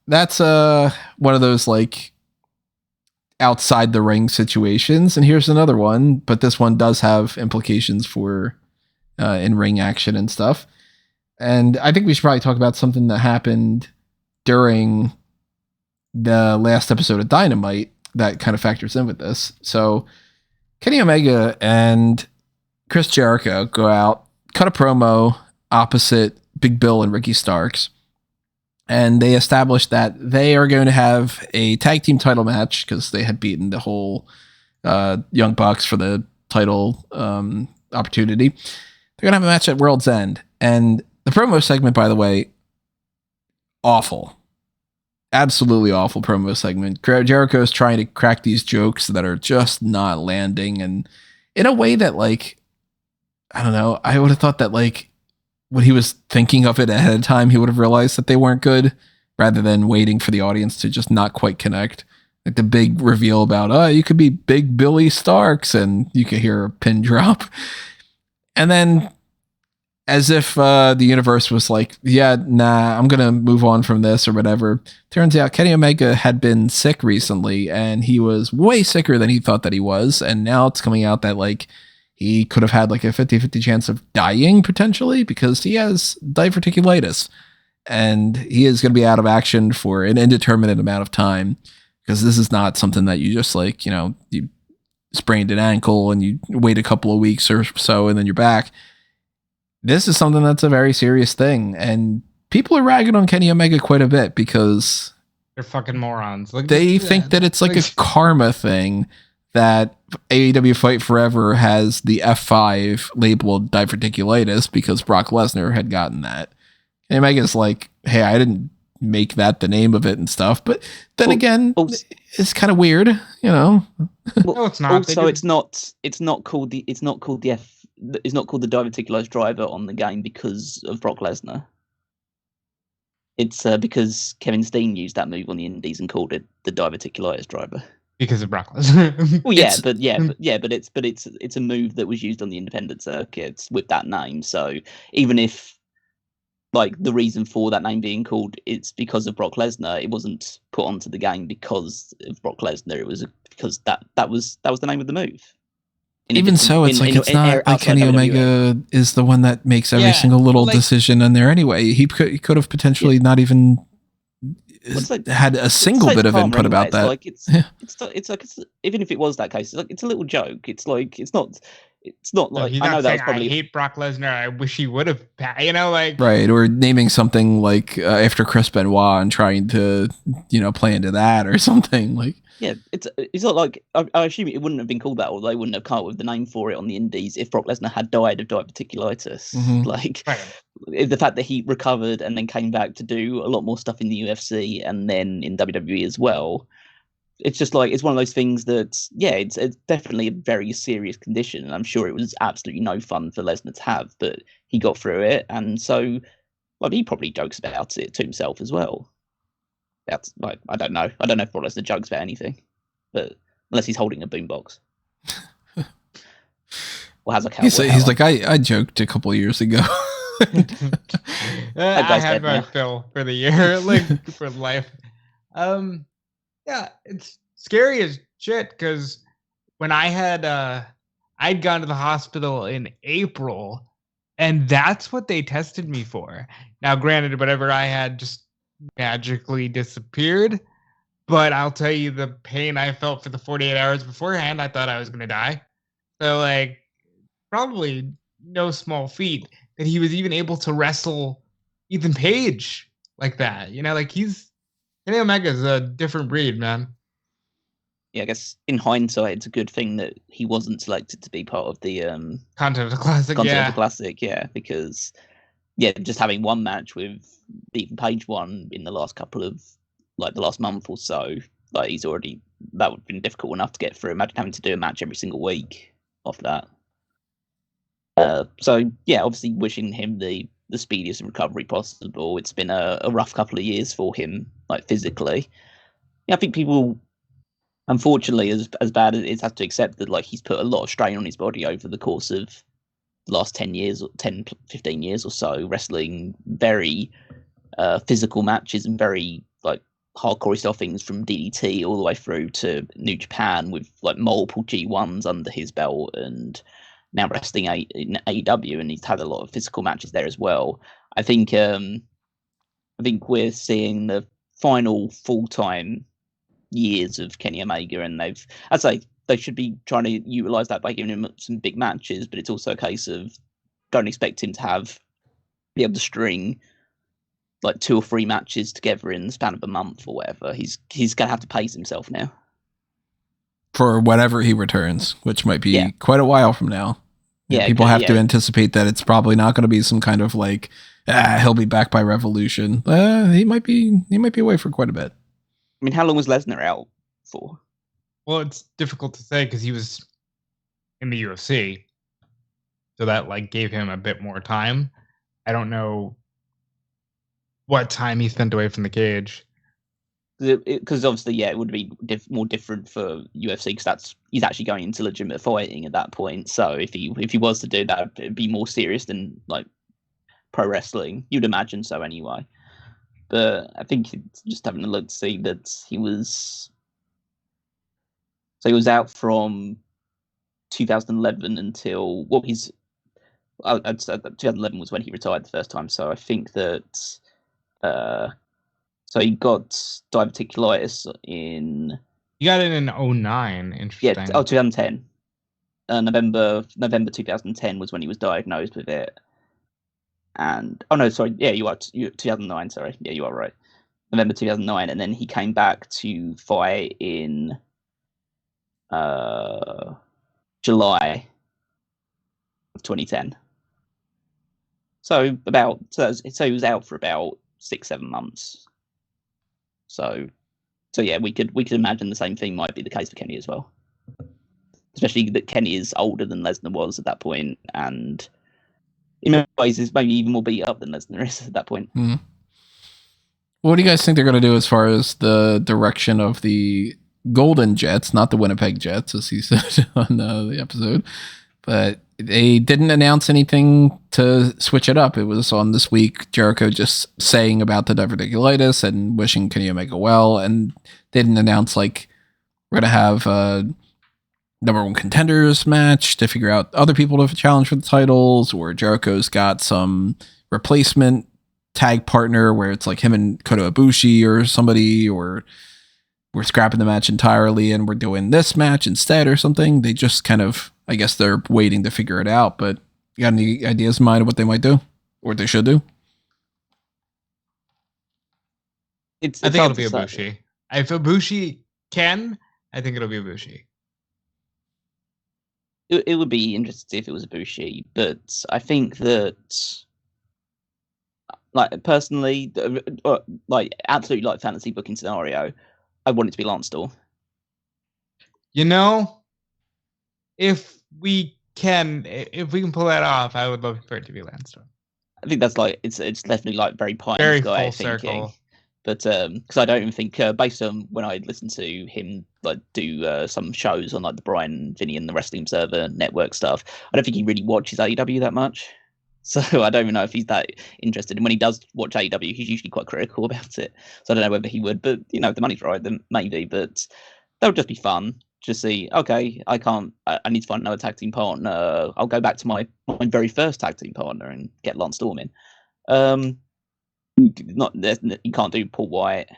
That's one of those like outside the ring situations. And here's another one, but this one does have implications for in ring action and stuff. And I think we should probably talk about something that happened during the last episode of Dynamite that kind of factors in with this. So Kenny Omega and Chris Jericho go out, cut a promo opposite Big Bill and Ricky Starks. And they established that they are going to have a tag team title match because they had beaten the whole Young Bucks for the title opportunity. They're going to have a match at World's End. And the promo segment, by the way, awful. Absolutely awful promo segment. Jericho is trying to crack these jokes that are just not landing. And in a way that, like, I don't know, I would have thought that, like, when he was thinking of it ahead of time, he would have realized that they weren't good rather than waiting for the audience to just not quite connect. Like the big reveal about, you could be Big Billy Starks, and you could hear a pin drop. And then as if the universe was like, yeah, nah, I'm going to move on from this or whatever. Turns out Kenny Omega had been sick recently, and he was way sicker than he thought that he was. And now it's coming out that, like, he could have had like a 50-50 chance of dying potentially because he has diverticulitis, and he is going to be out of action for an indeterminate amount of time because this is not something that you just, like, you know, you sprained an ankle and you wait a couple of weeks or so and then you're back. This is something that's a very serious thing, and people are ragging on Kenny Omega quite a bit because they're fucking morons. They think that it's like a karma thing that AEW Fight Forever has the F5 labeled diverticulitis because Brock Lesnar had gotten that. And Omega's like, hey, I didn't make that the name of it and stuff. But then again, it's kind of weird, you know. No, it's not. Also, it's not called the diverticulitis driver on the game because of Brock Lesnar. It's because Kevin Steen used that move on the Indies and called it the diverticulitis driver. because of Brock Lesnar. Well, it's a move that was used on the independent circuit with that name. So even if like the reason for that name being called it's because of Brock Lesnar, it wasn't put onto the game because of Brock Lesnar. It was because that was the name of the move. And even so, it's like it's not like Kenny Omega is the one that makes every single little decision in there anyway. He could have potentially not even had a single bit of input about that. Like it's even if it was that case, it's a little joke. It's like it's not like I know that was probably I hate Brock Lesnar. I wish he would have, like right, or naming something like after Chris Benoit and trying to play into that or something like. Yeah, it's not like I assume it wouldn't have been called that, or they wouldn't have come up with the name for it on the Indies if Brock Lesnar had died of diverticulitis. Mm-hmm. Like the fact that he recovered and then came back to do a lot more stuff in the UFC and then in WWE as well. It's just like it's one of those things that it's definitely a very serious condition, and I'm sure it was absolutely no fun for Lesnar to have, but he got through it, and so he probably jokes about it to himself as well. That's like I don't know if Brock Lesnar jokes about anything, but unless he's holding a boombox. Or has a cowboy he's like I joked a couple of years ago. I have my fill for the year, like for life. Yeah, it's scary as shit because when I had I'd gone to the hospital in April, and that's what they tested me for. Now, granted, whatever I had just magically disappeared, but I'll tell you the pain I felt for the 48 hours beforehand, I thought I was gonna die. So like probably no small feat that he was even able to wrestle Ethan Page like that. Like Kenny Omega's a different breed, man. Yeah, I guess in hindsight, it's a good thing that he wasn't selected to be part of the Continental Classic. Continental Classic, because just having one match with Ethan Page won in the last couple of the last month or so, he's already that would have been difficult enough to get through. Imagine having to do a match every single week after that. So obviously wishing him the speediest recovery possible. It's been a rough couple of years for him, physically. I think people, unfortunately, as bad as it is, have to accept that he's put a lot of strain on his body over the course of the last 10 years, 10, 15 years or so, wrestling very physical matches and very hardcore style things from DDT all the way through to New Japan with multiple G1s under his belt, and now wrestling in AEW, and he's had a lot of physical matches there as well. I think we're seeing the final full-time years of Kenny Omega, and I'd say they should be trying to utilize that by giving him some big matches, but it's also a case of don't expect him to be able to string 2 or 3 matches together in the span of a month or whatever. He's going to have to pace himself now. For whenever he returns, which might be quite a while from now. People have to anticipate that it's probably not going to be some kind of he'll be back by Revolution. He might be away for quite a bit. I mean, how long was Lesnar out for? Well, it's difficult to say because he was in the UFC, so that gave him a bit more time. I don't know what time he spent away from the cage. Because obviously, it would be more different for UFC because he's actually going into legitimate fighting at that point. So if he was to do that, it'd be more serious than pro wrestling. You'd imagine so anyway. But I think just having a look to see that he was out from 2011 until 2011 was when he retired the first time. So I think that. So he got diverticulitis in. You got it in 2009. Interesting. Yeah. 2010. November 2010 was when he was diagnosed with it. And you are 2009. Sorry, yeah, you are right. November 2009, and then he came back to fight in July of 2010. So he was out for about 6-7 months. So we could imagine the same thing might be the case for Kenny as well. Especially that Kenny is older than Lesnar was at that point, and in many ways is maybe even more beat up than Lesnar is at that point. Mm-hmm. What do you guys think they're going to do as far as the direction of the Golden Jets, not the Winnipeg Jets, as he said on the episode. But they didn't announce anything to switch it up. It was on this week, Jericho just saying about the diverticulitis and wishing Kenny Omega well, and they didn't announce, like, we're going to have a number one contenders match to figure out other people to challenge for the titles, or Jericho's got some replacement tag partner where it's like him and Kota Ibushi or somebody, or we're scrapping the match entirely and we're doing this match instead or something. They just kind of, I guess they're waiting to figure it out, but you got any ideas in mind of what they might do or what they should do? I think it'll be Ibushi. If Ibushi can, I think it'll be Ibushi. It would be interesting if it was Ibushi, but I think that, like, personally, like, absolutely, like, fantasy booking scenario, I want it to be Lance Storm. You know, if we can pull that off, I would love for it to be Lance Storm. I think that's like it's definitely like very pie very in the sky full thinking. Circle. But because I don't even think, based on when I listened to him like do some shows on like the Brian Vinny and the Wrestling Observer Network stuff, I don't think he really watches AEW that much. So I don't even know if he's that interested. And when he does watch AEW, he's usually quite critical about it. So I don't know whether he would. But you know, if the money's right, then maybe. But that would just be fun to see. Okay, I need to find another tag team partner. I'll go back to my very first tag team partner and get Lance Storm in. You can't do Paul White.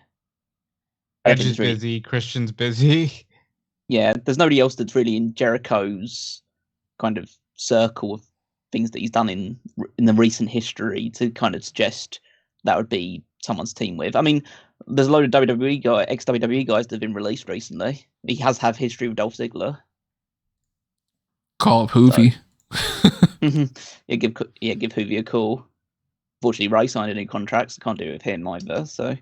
Edge is busy. Christian's busy. Yeah, there's nobody else that's really in Jericho's kind of circle of things that he's done in the recent history to kind of suggest that would be someone's team with. I mean, there's a load of WWE ex-WWE guys that have been released recently. He has had history with Dolph Ziggler. Call up Hoovy. So, give Hoovy a call. Fortunately, Ray signed a new contract, so can't do it with him either. So,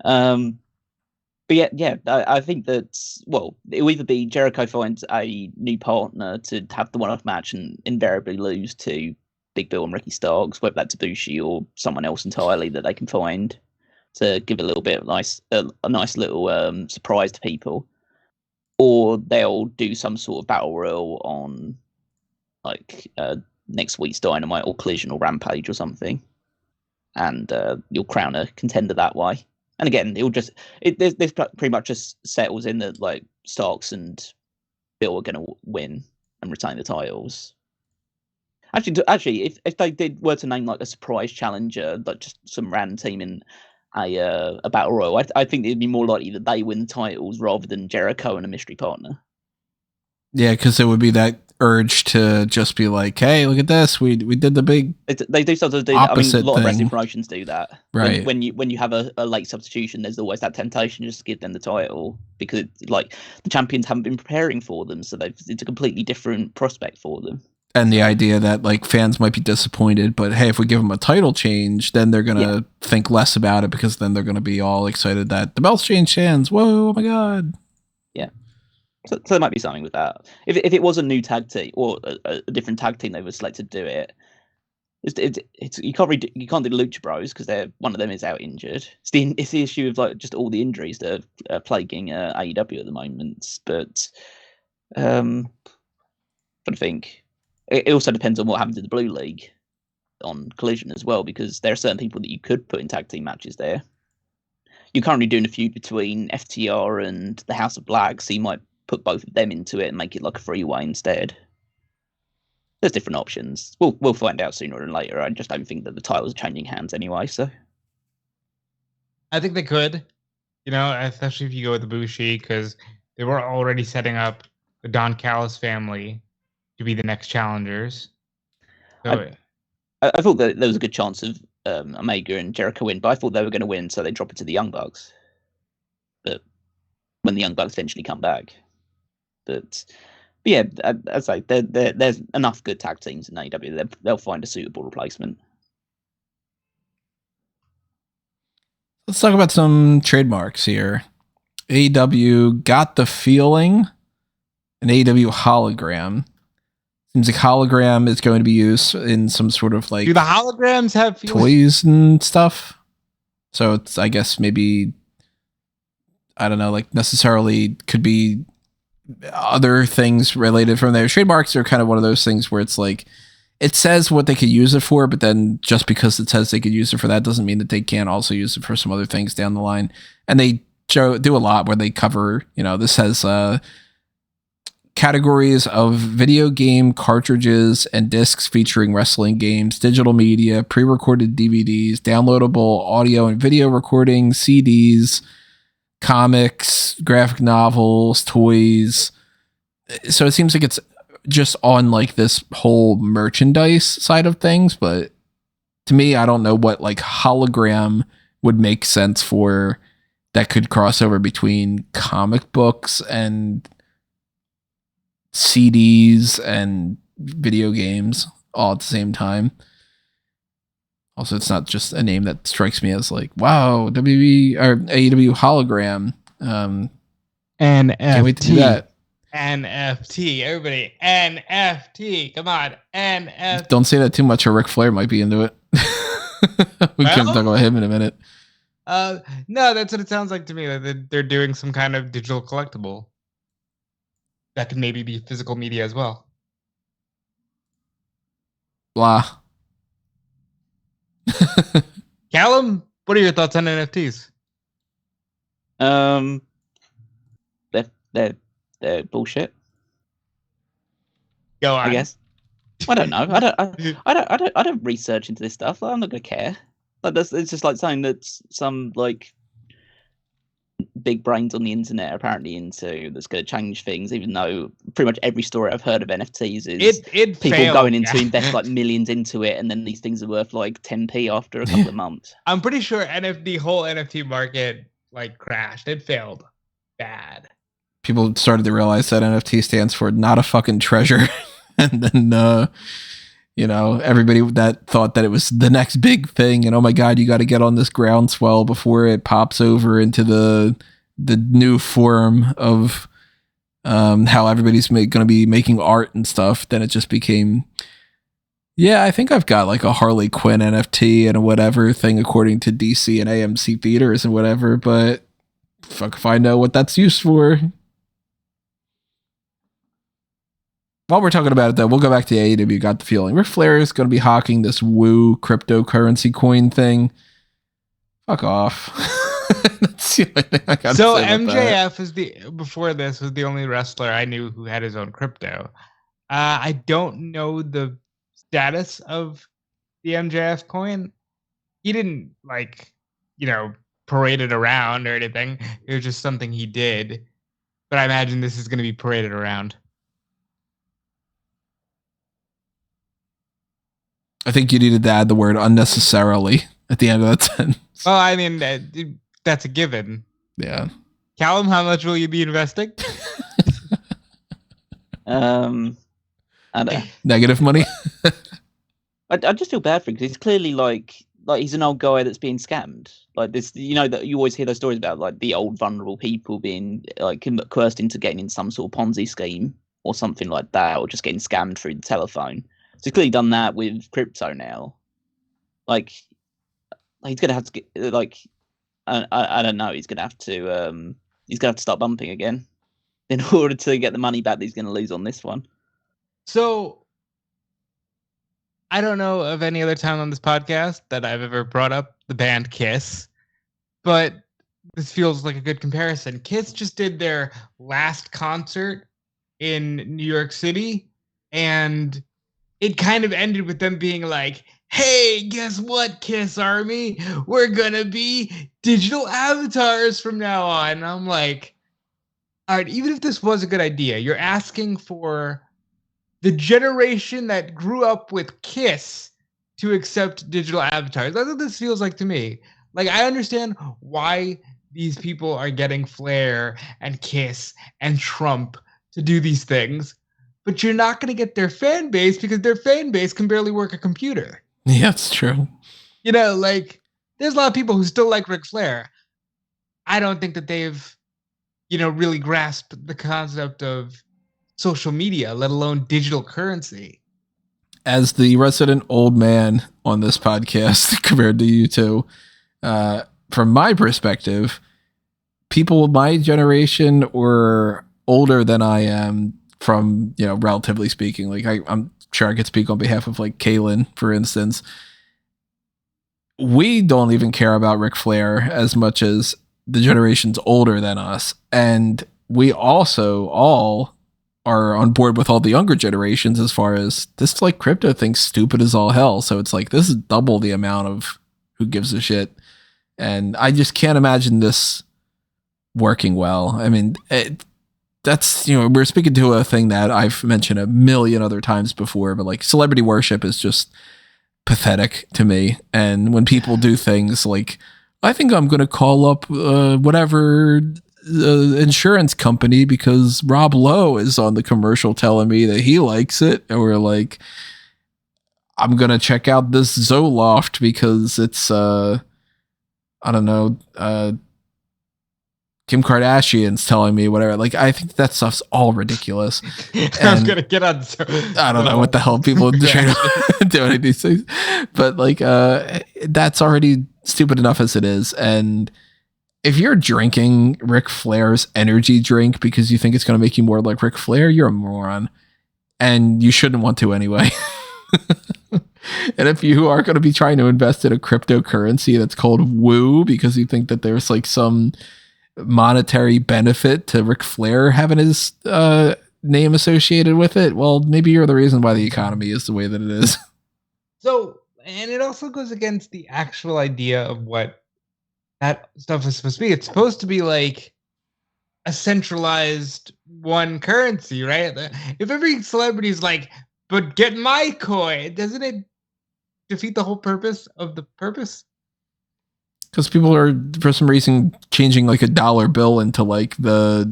but yeah, I think that, well, it'll either be Jericho finds a new partner to have the one-off match and invariably lose to Big Bill and Ricky Starks, whether that's Ibushi or someone else entirely that they can find to give a little bit of a nice little surprise to people, or they'll do some sort of battle royal on like next week's Dynamite or Collision or Rampage or something, and you'll crown a contender that way. And again, this pretty much just settles in that like Starks and Bill are going to win and retain the titles. Actually, if they were to name like a surprise challenger, like just some random team in a battle royal, I think it'd be more likely that they win the titles rather than Jericho and a mystery partner. Yeah, because it would be that urge to just be like, "Hey, look at this! We did the big." They do sometimes do that. I mean, a lot thing. of wrestling promotions do that. Right. When you have a late substitution, there's always that temptation just to give them the title because like the champions haven't been preparing for them, so it's a completely different prospect for them. And the idea that like fans might be disappointed, but hey, if we give them a title change, then they're gonna think less about it because then they're gonna be all excited that the belts changed hands. Whoa! Oh my god! Yeah. So there might be something with that. If it was a new tag team or a different tag team they were selected to do it, it's you can't do the Lucha Bros because one of them is out injured. It's the issue of like just all the injuries that are plaguing AEW at the moment. But I think it also depends on what happens in the Blue League on Collision as well, because there are certain people that you could put in tag team matches there. You're currently doing a feud between FTR and the House of Black, so you might put both of them into it and make it like a freeway instead. There's different options. We'll find out sooner than later. I just don't think that the titles are changing hands anyway. So I think they could, especially if you go with Ibushi, because they were already setting up the Don Callis family to be the next challengers. So I thought that there was a good chance of Omega and Jericho win, but I thought they were going to win, so they drop it to the Young Bucks. But when the Young Bucks eventually come back. But yeah, as I say, there's enough good tag teams in AEW. They'll find a suitable replacement. Let's talk about some trademarks here. AEW got the feeling, an AEW hologram. Seems like hologram is going to be used in some sort of like. Do the holograms have toys and stuff? So it's, I guess, maybe I don't know, like necessarily could be other things related from there. Trademarks are kind of one of those things where it's like, it says what they could use it for, but then just because it says they could use it for that doesn't mean that they can't also use it for some other things down the line. And they do a lot where they cover, this has categories of video game cartridges and discs featuring wrestling games, digital media, pre-recorded DVDs, downloadable audio and video recordings, CDs, comics, graphic novels, toys. So it seems like it's just on like this whole merchandise side of things, but to me, I don't know what like hologram would make sense for that could cross over between comic books and CDs and video games all at the same time. Also, it's not just a name that strikes me as like, wow, WWE or AEW hologram. NFT. Can't wait to do that. NFT. Everybody, NFT. Come on, NFT. Don't say that too much or Ric Flair might be into it. We can talk about him in a minute. No, that's what it sounds like to me. That they're doing some kind of digital collectible that could maybe be physical media as well. Blah. Callum, what are your thoughts on NFTs? They're bullshit. Go on. I guess. I don't know. I don't research into this stuff. I'm not gonna care. Like it's just like saying that some like big brains on the internet are apparently into that's going to change things, even though pretty much every story I've heard of NFTs is people failed, going into invest like millions into it, and then these things are worth like 10p after a couple of months. I'm pretty sure the whole NFT market like crashed. It failed bad. People started to realize that NFT stands for not a fucking treasure. And then, everybody that thought that it was the next big thing. And, oh my God, you got to get on this groundswell before it pops over into the new form of how everybody's going to be making art and stuff. Then it just became, yeah, I think I've got like a Harley Quinn NFT and a whatever thing according to DC and AMC theaters and whatever. But fuck if I know what that's used for. While we're talking about it, though, we'll go back to AEW. Got the feeling Ric Flair is going to be hawking this WOOOOO cryptocurrency coin thing. Fuck off. That's the only thing I got to say about MJF before this was the only wrestler I knew who had his own crypto. I don't know the status of the MJF coin. He didn't parade it around or anything. It was just something he did. But I imagine this is going to be paraded around. I think you needed to add the word unnecessarily at the end of that sentence. Well, I mean, that's a given. Yeah. Callum, how much will you be investing? I don't. Negative money? I just feel bad for him because he's clearly like he's an old guy that's being scammed. Like this, that you always hear those stories about like the old vulnerable people being like coerced into getting in some sort of Ponzi scheme or something like that, or just getting scammed through the telephone. So he's clearly done that with crypto now. Like he's gonna have to get I don't know. He's gonna have to start bumping again in order to get the money back that he's gonna lose on this one. So I don't know of any other time on this podcast that I've ever brought up the band Kiss, but this feels like a good comparison. Kiss just did their last concert in New York City, and it kind of ended with them being like, hey, guess what, Kiss Army? We're going to be digital avatars from now on. And I'm like, all right, even if this was a good idea, you're asking for the generation that grew up with Kiss to accept digital avatars. That's what this feels like to me. Like, I understand why these people are getting Flair and Kiss and Trump to do these things, but you're not going to get their fan base because their fan base can barely work a computer. Yeah, it's true. There's a lot of people who still like Ric Flair. I don't think that they've, really grasped the concept of social media, let alone digital currency. As the resident old man on this podcast compared to you two, from my perspective, people my generation or older than I am, from, you know, relatively speaking, like I'm sure I could speak on behalf of like Kaylin, for instance. We don't even care about Ric Flair as much as the generations older than us. And we also all are on board with all the younger generations as far as this, like, crypto thing's stupid as all hell. So it's like, this is double the amount of who gives a shit. And I just can't imagine this working well. I mean, that's, you know, we're speaking to a thing that I've mentioned a million other times before, but like celebrity worship is just pathetic to me. And when people do things like, I think I'm going to call up whatever insurance company because Rob Lowe is on the commercial telling me that he likes it, or like, I'm going to check out this Zoloft because it's I don't know, Kim Kardashian's telling me whatever. Like, I think that stuff's all ridiculous. I was gonna get on. I don't know what the hell people doing these things, but like, that's already stupid enough as it is. And if you're drinking Ric Flair's energy drink because you think it's going to make you more like Ric Flair, you're a moron, and you shouldn't want to anyway. And if you are going to be trying to invest in a cryptocurrency that's called WOOOOO because you think that there's like some monetary benefit to Ric Flair having his name associated with it, well, maybe you're the reason why the economy is the way that it is. So, and it also goes against the actual idea of what that stuff is supposed to be. It's supposed to be like a centralized one currency, right? If every celebrity is like, but get my coin, doesn't it defeat the whole purpose of the purpose? Because people are, for some reason, changing like $1 bill into like got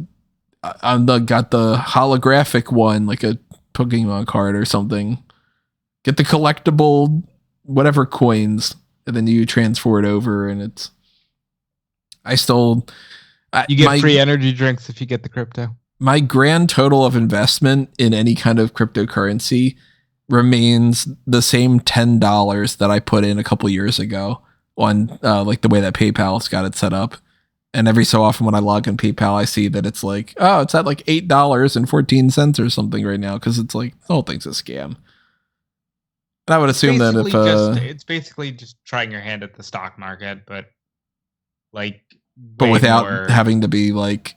the holographic one, like a Pokemon card or something. Get the collectible whatever coins, and then you transfer it over, and it's. You get free energy drinks if you get the crypto. My grand total of investment in any kind of cryptocurrency remains the same $10 that I put in a couple years ago on like the way that PayPal's got it set up. And every so often when I log in PayPal, I see that it's like, oh, it's at like $8.14 or something right now, because it's like the whole thing's a scam. And I would assume that if it's basically just trying your hand at the stock market, but without having to be like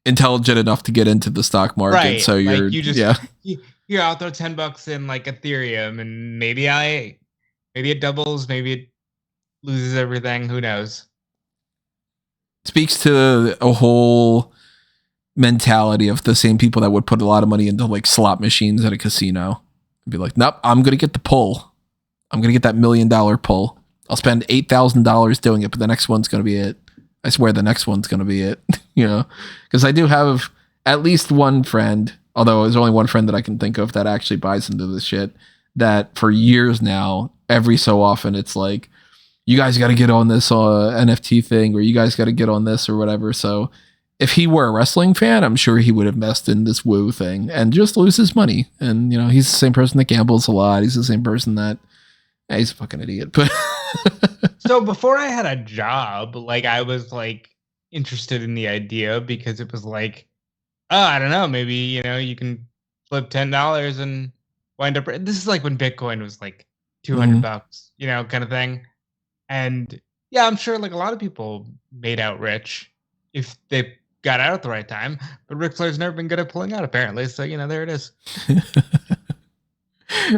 intelligent enough to get into the stock market. Right. So you're like you just I'll throw $10 in like Ethereum, and maybe it doubles, maybe it loses everything. Who knows? Speaks to a whole mentality of the same people that would put a lot of money into like slot machines at a casino and be like, nope, I'm going to get the pull. I'm going to get that $1 million pull. I'll spend $8,000 doing it, but the next one's going to be it. I swear the next one's going to be it, you know, because I do have at least one friend, although there's only one friend that I can think of that actually buys into this shit, that for years now, every so often it's like, you guys got to get on this NFT thing, or you guys got to get on this or whatever. So if he were a wrestling fan, I'm sure he would invest in this woo thing and just lose his money. And, you know, he's the same person that gambles a lot. He's the same person that he's a fucking idiot. But so before I had a job, like I was like interested in the idea because it was like, oh, I don't know, maybe, you know, you can flip $10 and wind up. This is like when Bitcoin was like $200, you know, kind of thing. And yeah, I'm sure like a lot of people made out rich if they got out at the right time, but Ric Flair's never been good at pulling out apparently. So, you know, there it is.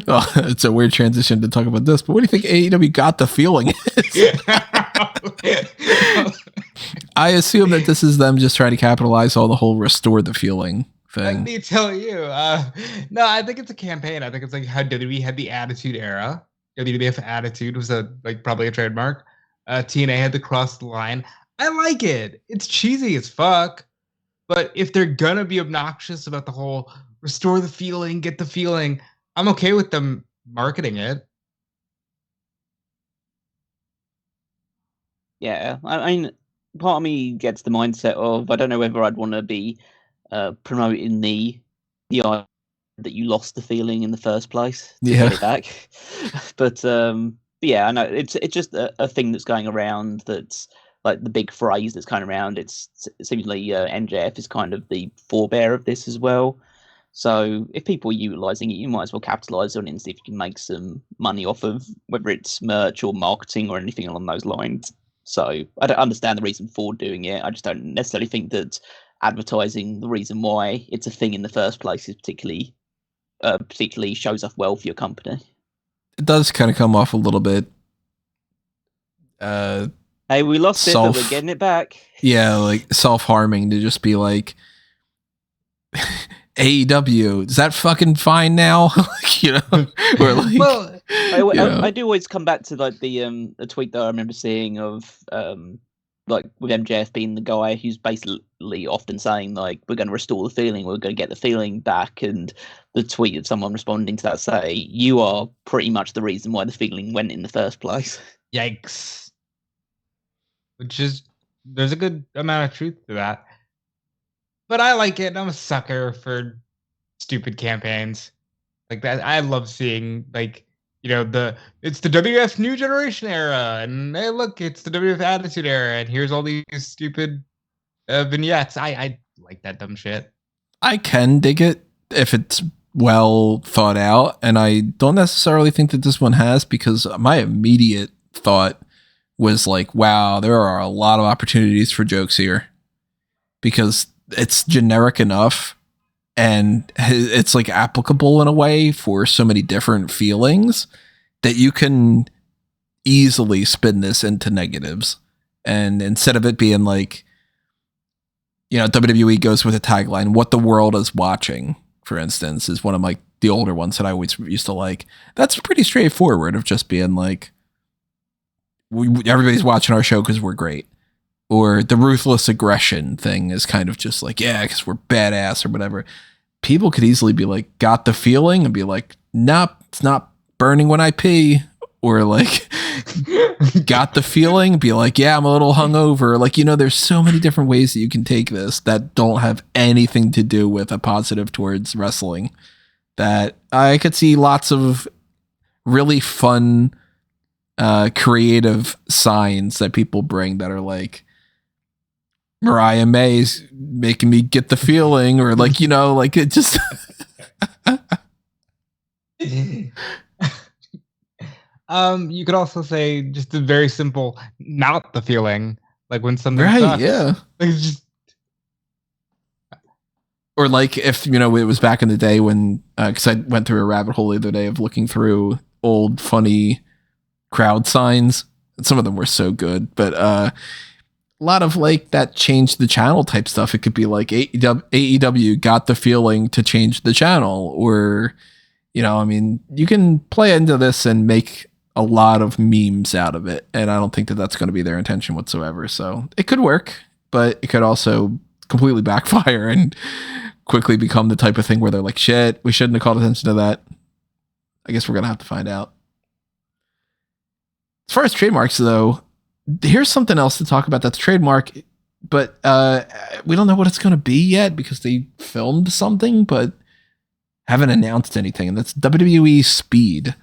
Well, it's a weird transition to talk about this, but what do you think AEW got the feeling is? I assume that this is them just trying to capitalize on the whole restore the feeling thing. Let me tell you. No, I think it's a campaign. I think it's like how WWE had the Attitude Era. WWF Attitude was probably a trademark. TNA had to cross the line. I like it. It's cheesy as fuck. But if they're gonna be obnoxious about the whole restore the feeling, get the feeling, I'm okay with them marketing it. Yeah, I mean, part of me gets the mindset of I don't know whether I'd want to be promoting the idea that you lost the feeling in the first place to get it back. But yeah, I know it's just a thing that's going around that's like the big phrase that's kind of around. It seems like MJF is kind of the forebear of this as well. So if people are utilizing it, you might as well capitalize on it and see if you can make some money off of whether it's merch or marketing or anything along those lines. So I don't understand the reason for doing it. I just don't necessarily think that advertising the reason why it's a thing in the first place is particularly shows off well for your company. It does kind of come off a little bit. Hey, we lost it, but we're getting it back. Yeah, like self-harming to just be like, AEW, is that fucking fine now? You know, or like, well, I do always come back to like the tweet that I remember seeing of like with MJF being the guy who's basically often saying like, we're going to restore the feeling, we're going to get the feeling back, and the tweet of someone responding to that say, you are pretty much the reason why the feeling went in the first place. Yikes. Which is, there's a good amount of truth to that. But I like it. I'm a sucker for stupid campaigns like that. I love seeing, like, you know, it's the WF New Generation era, and hey, look, it's the WF Attitude era, and here's all these stupid vignettes. I like that dumb shit. I can dig it if it's well thought out, and I don't necessarily think that this one has, because my immediate thought was like, wow, there are a lot of opportunities for jokes here, because it's generic enough and it's like applicable in a way for so many different feelings that you can easily spin this into negatives. And instead of it being like, you know, WWE goes with a tagline, what the world is watching, for instance, is one of like the older ones that I always used to like. That's pretty straightforward, of just being like, everybody's watching our show because we're great. Or the ruthless aggression thing is kind of just like, yeah, because we're badass or whatever. People could easily be like, got the feeling, and be like, nope, it's not burning when I pee. Or like, got the feeling, be like, yeah, I'm a little hungover. Like, you know, there's so many different ways that you can take this that don't have anything to do with a positive towards wrestling, that I could see lots of really fun, creative signs that people bring that are like, Mariah May's making me get the feeling, or like, you know, like it just. You could also say just a very simple, not the feeling, like when something right, sucks. Yeah. Like just. Or like if, you know, it was back in the day when, because I went through a rabbit hole the other day of looking through old funny crowd signs. Some of them were so good, but a lot of like that changed the channel type stuff. It could be like AEW got the feeling to change the channel, or, you know, I mean, you can play into this and make a lot of memes out of it, and I don't think that that's going to be their intention whatsoever. So it could work, but it could also completely backfire and quickly become the type of thing where they're like, shit, we shouldn't have called attention to that. I guess we're going to have to find out. As far as trademarks, though, here's something else to talk about that's trademark, but we don't know what it's going to be yet because they filmed something, but haven't announced anything, and that's WWE Speed.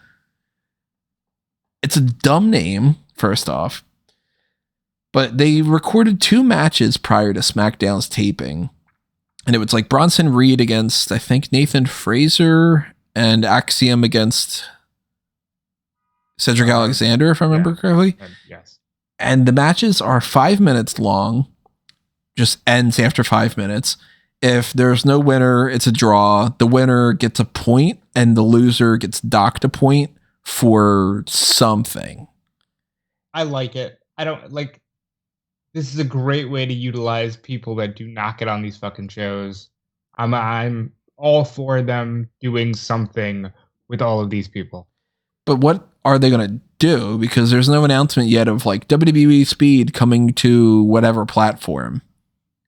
It's a dumb name, first off, but they recorded 2 matches prior to SmackDown's taping, and it was like Bronson Reed against, I think, Nathan Fraser, and Axiom against Cedric Alexander, if I remember correctly. Yes. And the matches are 5 minutes long, just ends after 5 minutes. If there's no winner, it's a draw. The winner gets a point, and the loser gets docked a point for something. I like it. I don't like. This is a great way to utilize people that do not get on these fucking shows. I'm all for them doing something with all of these people. But what are they going to do? Because there's no announcement yet of like WWE Speed coming to whatever platform.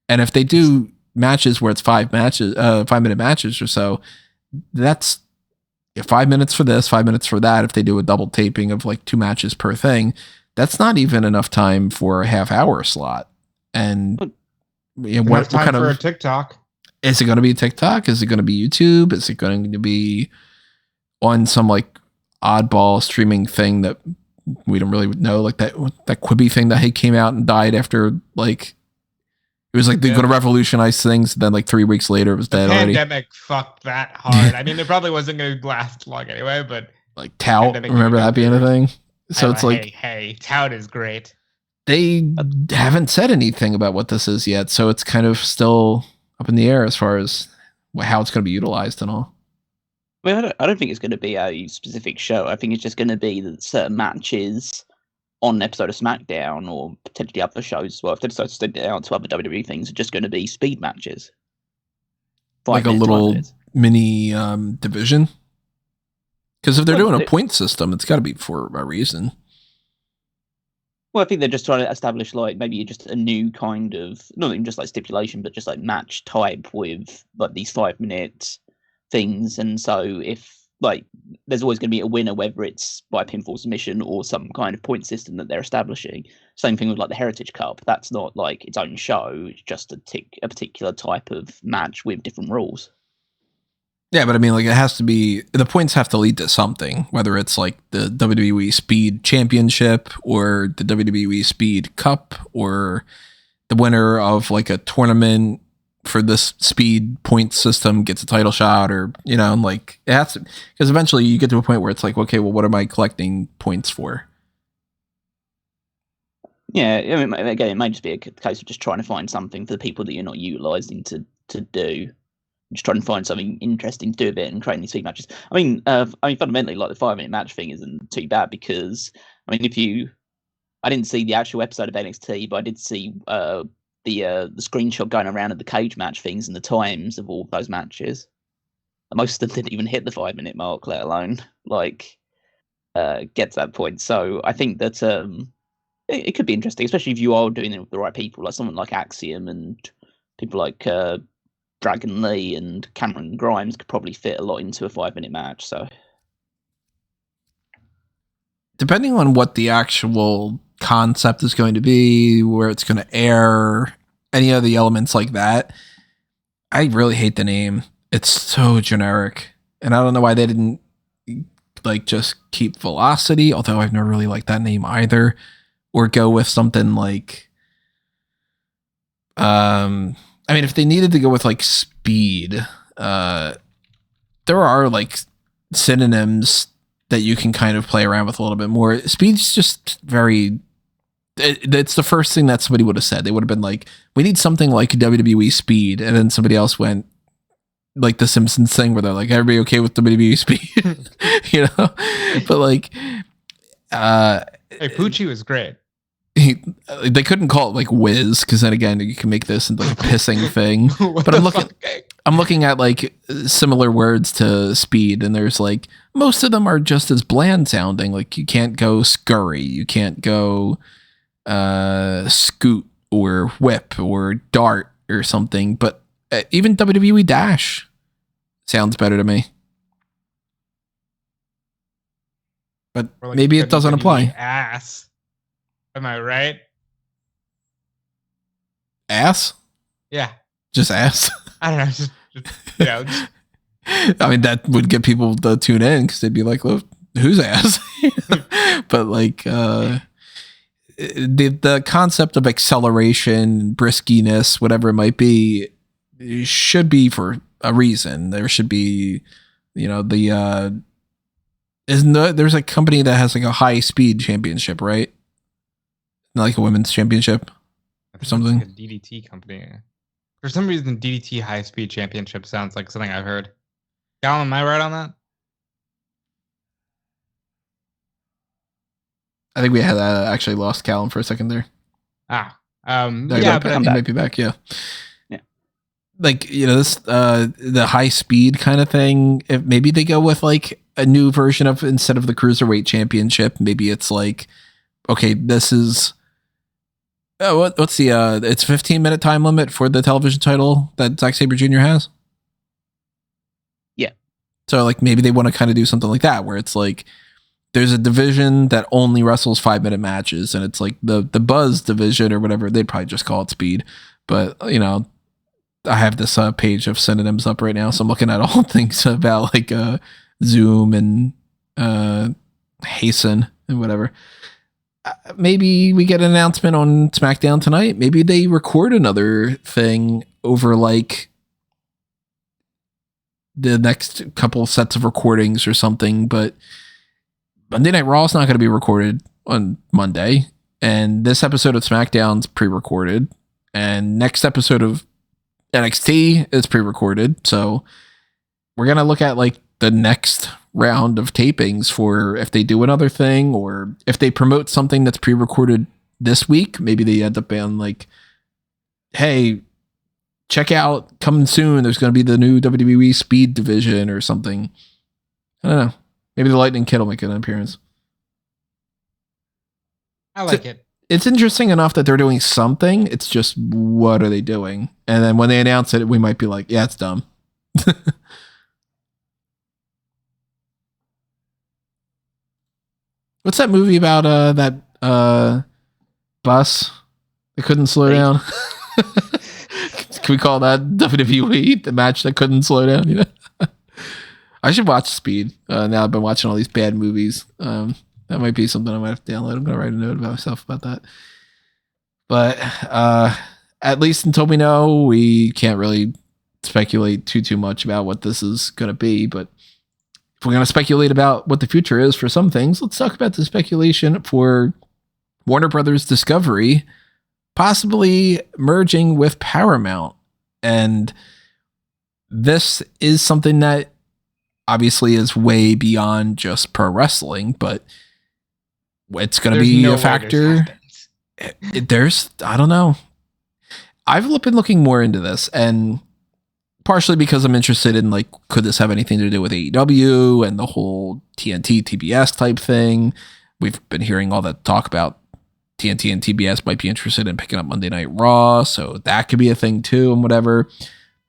And if they do matches where it's 5 minute matches or so, that's 5 minutes for this, 5 minutes for that. If they do a double taping of like 2 matches per thing, that's not even enough time for a half-hour slot. And you know, what kind for of a TikTok? Is it going to be TikTok? Is it going to be YouTube? Is it going to be on some like oddball streaming thing that we don't really know, like that Quibi thing that he came out and died after, like, it was like they're going to revolutionize things. Then like 3 weeks later, it was dead already. Pandemic fucked that hard. I mean, it probably wasn't going to last long anyway, but like Tout, remember that being a thing? So it's like, hey, Tout is great. They haven't said anything about what this is yet, so it's kind of still up in the air as far as how it's going to be utilized and all. I mean, I don't think it's going to be a specific show. I think it's just going to be that certain matches on an episode of SmackDown or potentially other shows as well. If they decide to stick it out to other WWE things, are just going to be speed matches. Like a little mini division? Because if they're doing a point system, it's got to be for a reason. Well, I think they're just trying to establish, like, maybe just a new kind of, not even just like stipulation, but just like match type with like these 5-minute things. And so if, like, there's always going to be a winner, whether it's by pinfall submission or some kind of point system that they're establishing. Same thing with like the Heritage Cup. That's not like its own show. It's just a particular type of match with different rules. Yeah, but I mean, like, it has to be, the points have to lead to something, whether it's like the WWE Speed Championship or the WWE Speed Cup or the winner of like a tournament for this speed point system gets a title shot, or, you know, like, it has to, because eventually you get to a point where it's like, okay, well, what am I collecting points for? Yeah, I mean, again, it may just be a case of just trying to find something for the people that you're not utilizing to do. Just trying to find something interesting to do a bit and creating these speed matches. I mean, fundamentally, like, the 5-minute match thing isn't too bad because, I mean, I didn't see the actual episode of NXT, but I did see the screenshot going around of the cage match things and the times of all those matches. Most of them didn't even hit the 5-minute mark, let alone like get to that point. So I think that it could be interesting, especially if you are doing it with the right people, like someone like Axiom and people like Dragon Lee and Cameron Grimes could probably fit a lot into a 5-minute match. So, depending on what the actual concept is going to be, where it's going to air, any of the elements like that, I really hate the name. It's so generic, and I don't know why they didn't like just keep Velocity, although I've never really liked that name either, or go with something like I mean, if they needed to go with like Speed, there are like synonyms that you can kind of play around with a little bit more. Speed's just very, it's the first thing that somebody would have said. They would have been like, we need something like WWE Speed. And then somebody else went like the Simpsons thing where they're like, everybody okay with WWE Speed? You know? But like, hey, Poochie was great. They couldn't call it like Whiz, because then again you can make this into like a pissing thing. But I'm looking at like similar words to Speed, and there's like most of them are just as bland sounding. Like you can't go scurry, you can't go scoot or whip or dart or something. But even WWE Dash sounds better to me. But like maybe it doesn't apply. Ass. Am I right? Ass? Yeah. Just ass? I don't know. Just you know. I mean, that would get people to tune in because they'd be like, well, who's ass? But like, the concept of acceleration, briskiness, whatever it might be, should be for a reason. There should be, you know, there's a company that has like a high speed championship, right? Like a women's championship or something. Like a DDT company. For some reason, DDT High Speed Championship sounds like something I've heard. Cal, am I right on that? I think we had actually lost Callum for a second there. Yeah, but he might be back. Yeah. Like, you know, this the high speed kind of thing. If maybe they go with like a new version of, instead of the Cruiserweight Championship, maybe it's like, okay, this is. What's the it's 15-minute time limit for the television title that Zack Sabre Jr. has? Yeah. So like maybe they want to kind of do something like that where it's like there's a division that only wrestles 5-minute matches, and it's like the Buzz division or whatever. They'd probably just call it Speed. But, you know, I have this page of synonyms up right now, so I'm looking at all things about like Zoom and Hasten and whatever. Maybe we get an announcement on SmackDown tonight. Maybe they record another thing over like the next couple sets of recordings or something. But Monday Night Raw is not going to be recorded on Monday. And this episode of SmackDown's pre-recorded. And next episode of NXT is pre-recorded. So we're going to look at like the next round of tapings for if they do another thing, or if they promote something that's pre-recorded this week, maybe they end up being like, hey, check out, coming soon, there's going to be the new WWE Speed division or something. I don't know. Maybe the Lightning Kid will make an appearance. I like it. It's interesting enough that they're doing something. It's just, what are they doing? And then when they announce it, we might be like, yeah, it's dumb. What's that movie about that bus that couldn't slow down? Can we call that WWE, the match that couldn't slow down? You know, I should watch Speed. Now I've been watching all these bad movies. That might be something I might have to download. I'm gonna write a note about myself about that. But at least until we know, we can't really speculate too much about what this is gonna be. But if we're going to speculate about what the future is for some things, let's talk about the speculation for Warner Brothers Discovery possibly merging with Paramount. And this is something that obviously is way beyond just pro wrestling, but it's going to be a factor. There's, I don't know. I've been looking more into this, and partially because I'm interested in, like, could this have anything to do with AEW and the whole TNT, TBS type thing? We've been hearing all that talk about TNT and TBS might be interested in picking up Monday Night Raw, so that could be a thing too and whatever.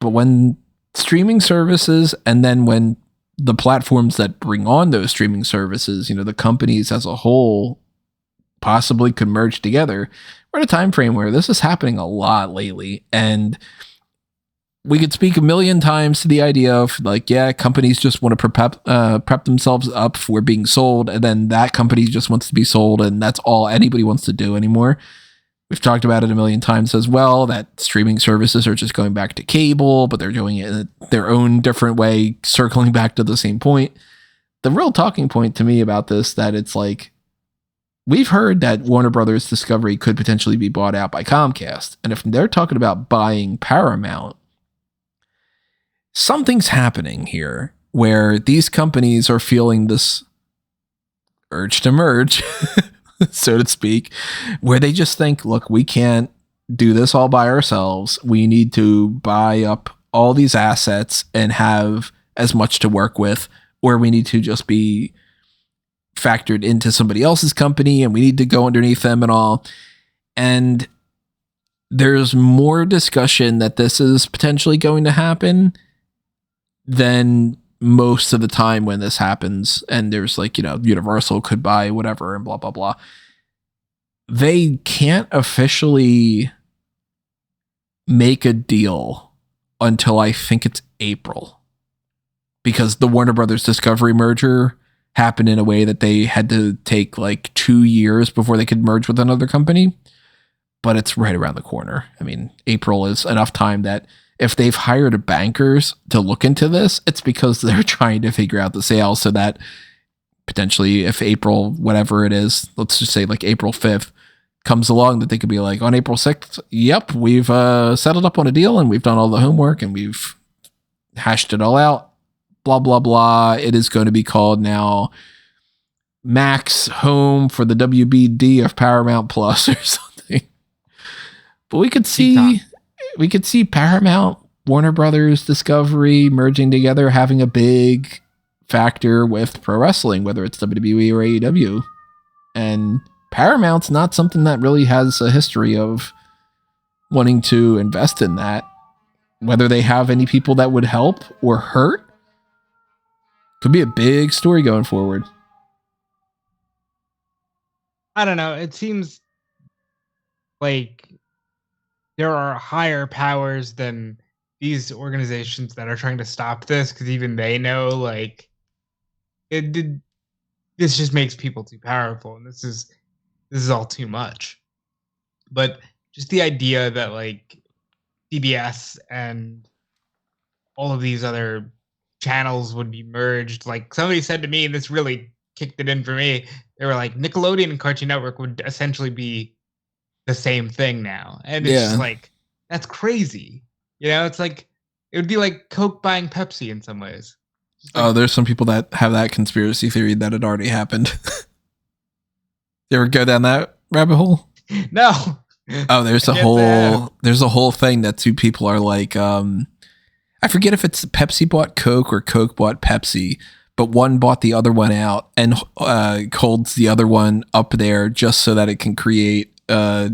But when streaming services, and then when the platforms that bring on those streaming services, you know, the companies as a whole possibly could merge together, we're in a time frame where this is happening a lot lately. And we could speak a million times to the idea of, like, yeah, companies just want to prep themselves up for being sold, and then that company just wants to be sold, and that's all anybody wants to do anymore. We've talked about it a million times as well, that streaming services are just going back to cable, but they're doing it in their own different way, circling back to the same point. The real talking point to me about this, that it's like, we've heard that Warner Brothers Discovery could potentially be bought out by Comcast, and if they're talking about buying Paramount, something's happening here where these companies are feeling this urge to merge, so to speak, where they just think, look, we can't do this all by ourselves. We need to buy up all these assets and have as much to work with, or we need to just be factored into somebody else's company and we need to go underneath them and all. And there's more discussion that this is potentially going to happen than most of the time when this happens. And there's, like, you know, Universal could buy whatever and blah, blah, blah. They can't officially make a deal until I think it's April, because the Warner Brothers Discovery merger happened in a way that they had to take like 2 years before they could merge with another company. But it's right around the corner. I mean, April is enough time that if they've hired bankers to look into this, it's because they're trying to figure out the sales, so that potentially if April, whatever it is, let's just say like April 5th comes along, that they could be like, on April 6th, yep, we've settled up on a deal and we've done all the homework and we've hashed it all out, blah, blah, blah. It is going to be called now Max Home for the WBD of Paramount Plus or something. But we could see Paramount, Warner Brothers, Discovery merging together, having a big factor with pro wrestling, whether it's WWE or AEW. And Paramount's not something that really has a history of wanting to invest in that. Whether they have any people that would help or hurt could be a big story going forward. I don't know. It seems like there are higher powers than these organizations that are trying to stop this, because even they know, like, these this just makes people too powerful, and this is all too much. But just the idea that like CBS and all of these other channels would be merged. Like somebody said to me, and this really kicked it in for me. They were like, Nickelodeon and Cartoon Network would essentially be the same thing now. And it's just like, that's crazy. You know, it's like, it would be like Coke buying Pepsi in some ways. Like, there's some people that have that conspiracy theory that it already happened. You ever go down that rabbit hole? No. Oh, there's a whole thing that two people are like, I forget if it's Pepsi bought Coke or Coke bought Pepsi, but one bought the other one out and holds the other one up there just so that it can create a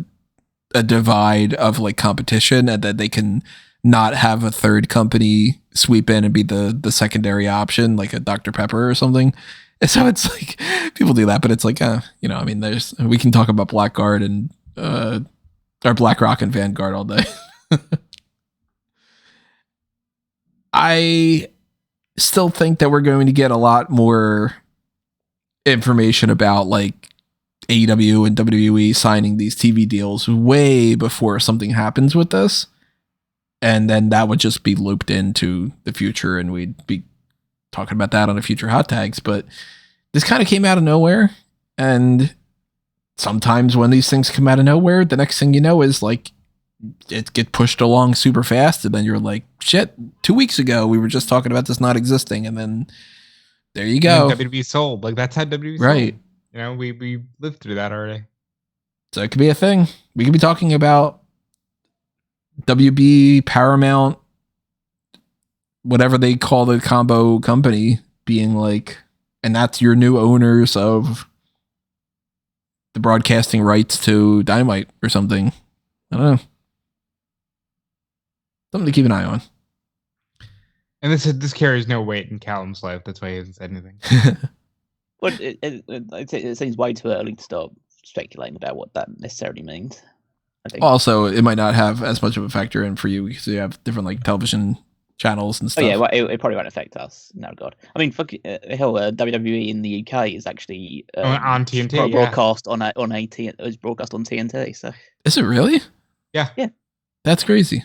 divide of like competition, and that they can not have a third company sweep in and be the secondary option, like a Dr. Pepper or something. And so it's like people do that, but it's like, I mean, we can talk about Blackguard and or BlackRock and Vanguard all day. I still think that we're going to get a lot more information about like AEW and WWE signing these TV deals way before something happens with this. And then that would just be looped into the future, and we'd be talking about that on a future Hot Tags. But this kind of came out of nowhere. And sometimes when these things come out of nowhere, the next thing you know is like it get pushed along super fast, and then you're like, shit, 2 weeks ago we were just talking about this not existing, and then there you go. WWE sold. Like that's how WWE sold. Right. You know, we lived through that already. So it could be a thing. We could be talking about WB, Paramount, whatever they call the combo company, being like, and that's your new owners of the broadcasting rights to Dynamite or something. I don't know. Something to keep an eye on. And this carries no weight in Callum's life. That's why he hasn't said anything. Well, it seems way too early to start speculating about what that necessarily means. I think. Also, it might not have as much of a factor in for you because you have different like television channels and stuff. Oh yeah, well, it probably won't affect us. No God. I mean, hell, WWE in the UK is actually on TNT. Broadcast on it was broadcast on TNT. So is it really? Yeah. That's crazy.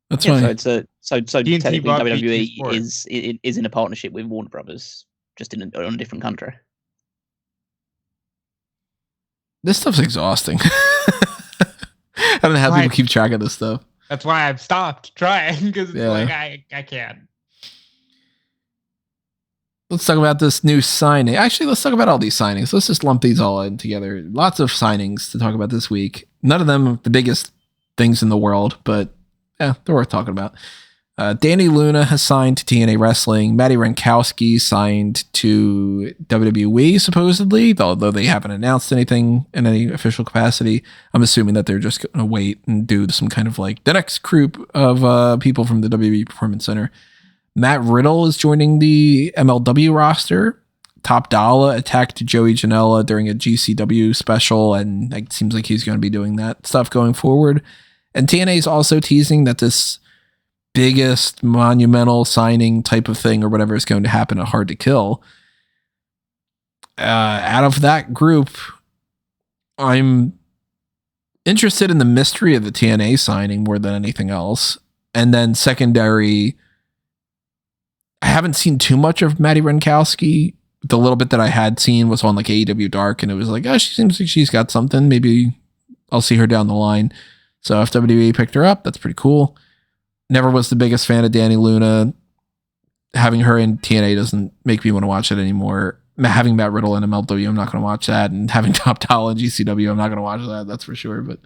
That's yeah, funny. So TNT technically bought WWE BT is in a partnership with Warner Brothers, just on a different country. This stuff's exhausting. I don't know how people keep track of this stuff. That's why I've stopped trying, because it's like I can't. Let's talk about this new signing. Actually, let's talk about all these signings. Let's just lump these all in together. Lots of signings to talk about this week. None of them the biggest things in the world, but yeah, they're worth talking about. Dani Luna has signed to TNA Wrestling. Madi Wrenkowski signed to WWE, supposedly, although they haven't announced anything in any official capacity. I'm assuming that they're just going to wait and do some kind of like the next group of people from the WWE Performance Center. Matt Riddle is joining the MLW roster. Top Dolla attacked Joey Janela during a GCW special, and it seems like he's going to be doing that stuff going forward. And TNA is also teasing that this biggest monumental signing type of thing or whatever is going to happen at Hard to Kill. Out of that group, I'm interested in the mystery of the TNA signing more than anything else. And then secondary, I haven't seen too much of Madi Wrenkowski. The little bit that I had seen was on like AEW Dark, and it was like, oh, she seems like she's got something. Maybe I'll see her down the line. So if WWE picked her up, that's pretty cool. Never was the biggest fan of Dani Luna. Having her in TNA doesn't make me want to watch it anymore. Having Matt Riddle in MLW, I'm not going to watch that. And having Top Dolla in GCW, I'm not going to watch that. That's for sure. But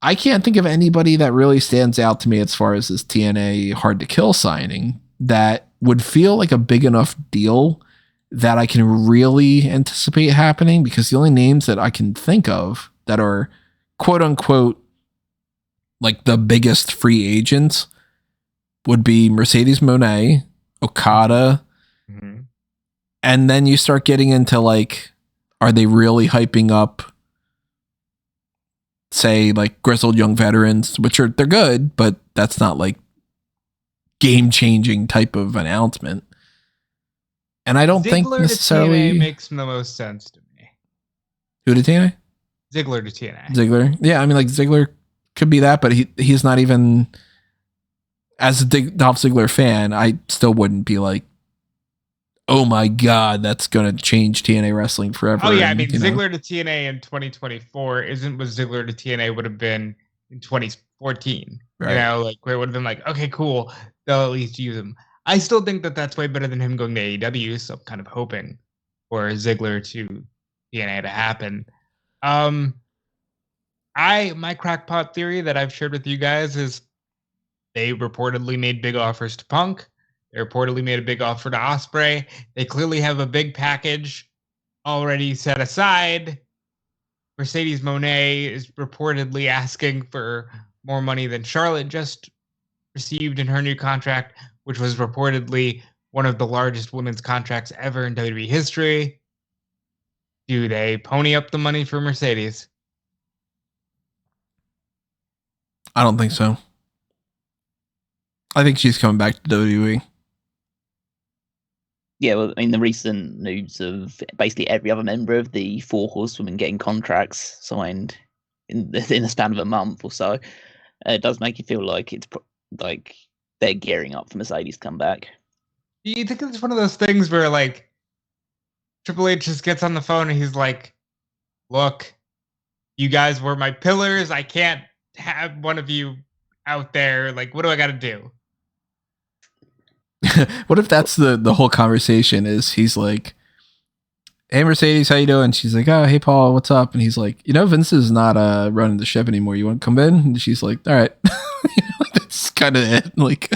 I can't think of anybody that really stands out to me as far as this TNA Hard to Kill signing that would feel like a big enough deal that I can really anticipate happening, because the only names that I can think of that are quote unquote like the biggest free agents would be Mercedes Moné, Okada. Mm-hmm. And then you start getting into like, are they really hyping up, say, like grizzled young veterans, which they're good, but that's not like game changing type of announcement. And I don't think Ziggler necessarily to TNA makes the most sense to me. Who to TNA? Ziggler to TNA. Ziggler. Yeah, I mean, like Ziggler could be that, but he's not even, as a Dolph Ziggler fan, I still wouldn't be like, oh my God, that's going to change TNA wrestling forever. Oh yeah, I mean, Ziggler to TNA in 2024 isn't what Ziggler to TNA would have been in 2014. Right. You know, like where it would have been like, okay, cool, they'll at least use him. I still think that that's way better than him going to AEW, so I'm kind of hoping for Ziggler to TNA to happen. My crackpot theory that I've shared with you guys is they reportedly made big offers to Punk. They reportedly made a big offer to Ospreay. They clearly have a big package already set aside. Mercedes Moné is reportedly asking for more money than Charlotte just received in her new contract, which was reportedly one of the largest women's contracts ever in WWE history. Do they pony up the money for Mercedes? I don't think so. I think she's coming back to WWE. Yeah, well, I mean, the recent news of basically every other member of the Four Horsewomen getting contracts signed in the span of a month or so, it does make you feel like it's like they're gearing up for Mercedes to come back. Do you think it's one of those things where like Triple H just gets on the phone and he's like, "Look, you guys were my pillars. I can't have one of you out there. Like, what do I got to do?" What if that's the whole conversation is he's like, "Hey Mercedes, how you doing?" She's like, "Oh, hey Paul, what's up?" And he's like, Vince is not running the ship anymore. You want to come in?" And she's like, "All right." That's kind of it. Like,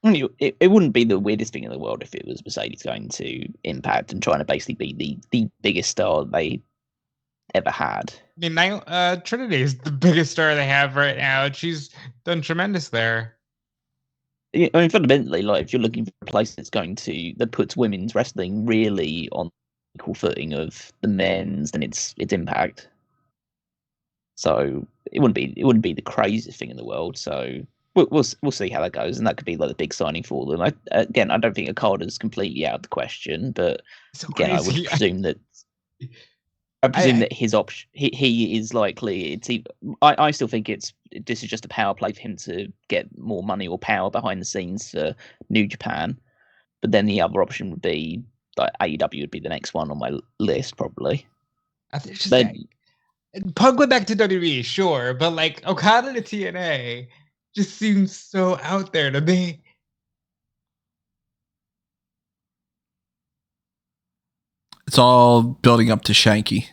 it wouldn't be the weirdest thing in the world if it was Mercedes going to Impact and trying to basically be the biggest star they ever had. I mean, Trinity is the biggest star they have right now, and she's done tremendous there. I mean, fundamentally, like if you're looking for a place that puts women's wrestling really on equal footing of the men's, then it's Impact. So it wouldn't be the craziest thing in the world. So we'll see how that goes, and that could be like the big signing for them. I don't think Okada's completely out of the question, but So again, crazy. I would presume that. I presume that his option, he is likely. I still think this is just a power play for him to get more money or power behind the scenes for New Japan. But then the other option would be like AEW would be the next one on my list probably. I think it's just Punk went back to WWE, sure, but like Okada to TNA just seems so out there to me. it's all building up to Shanky.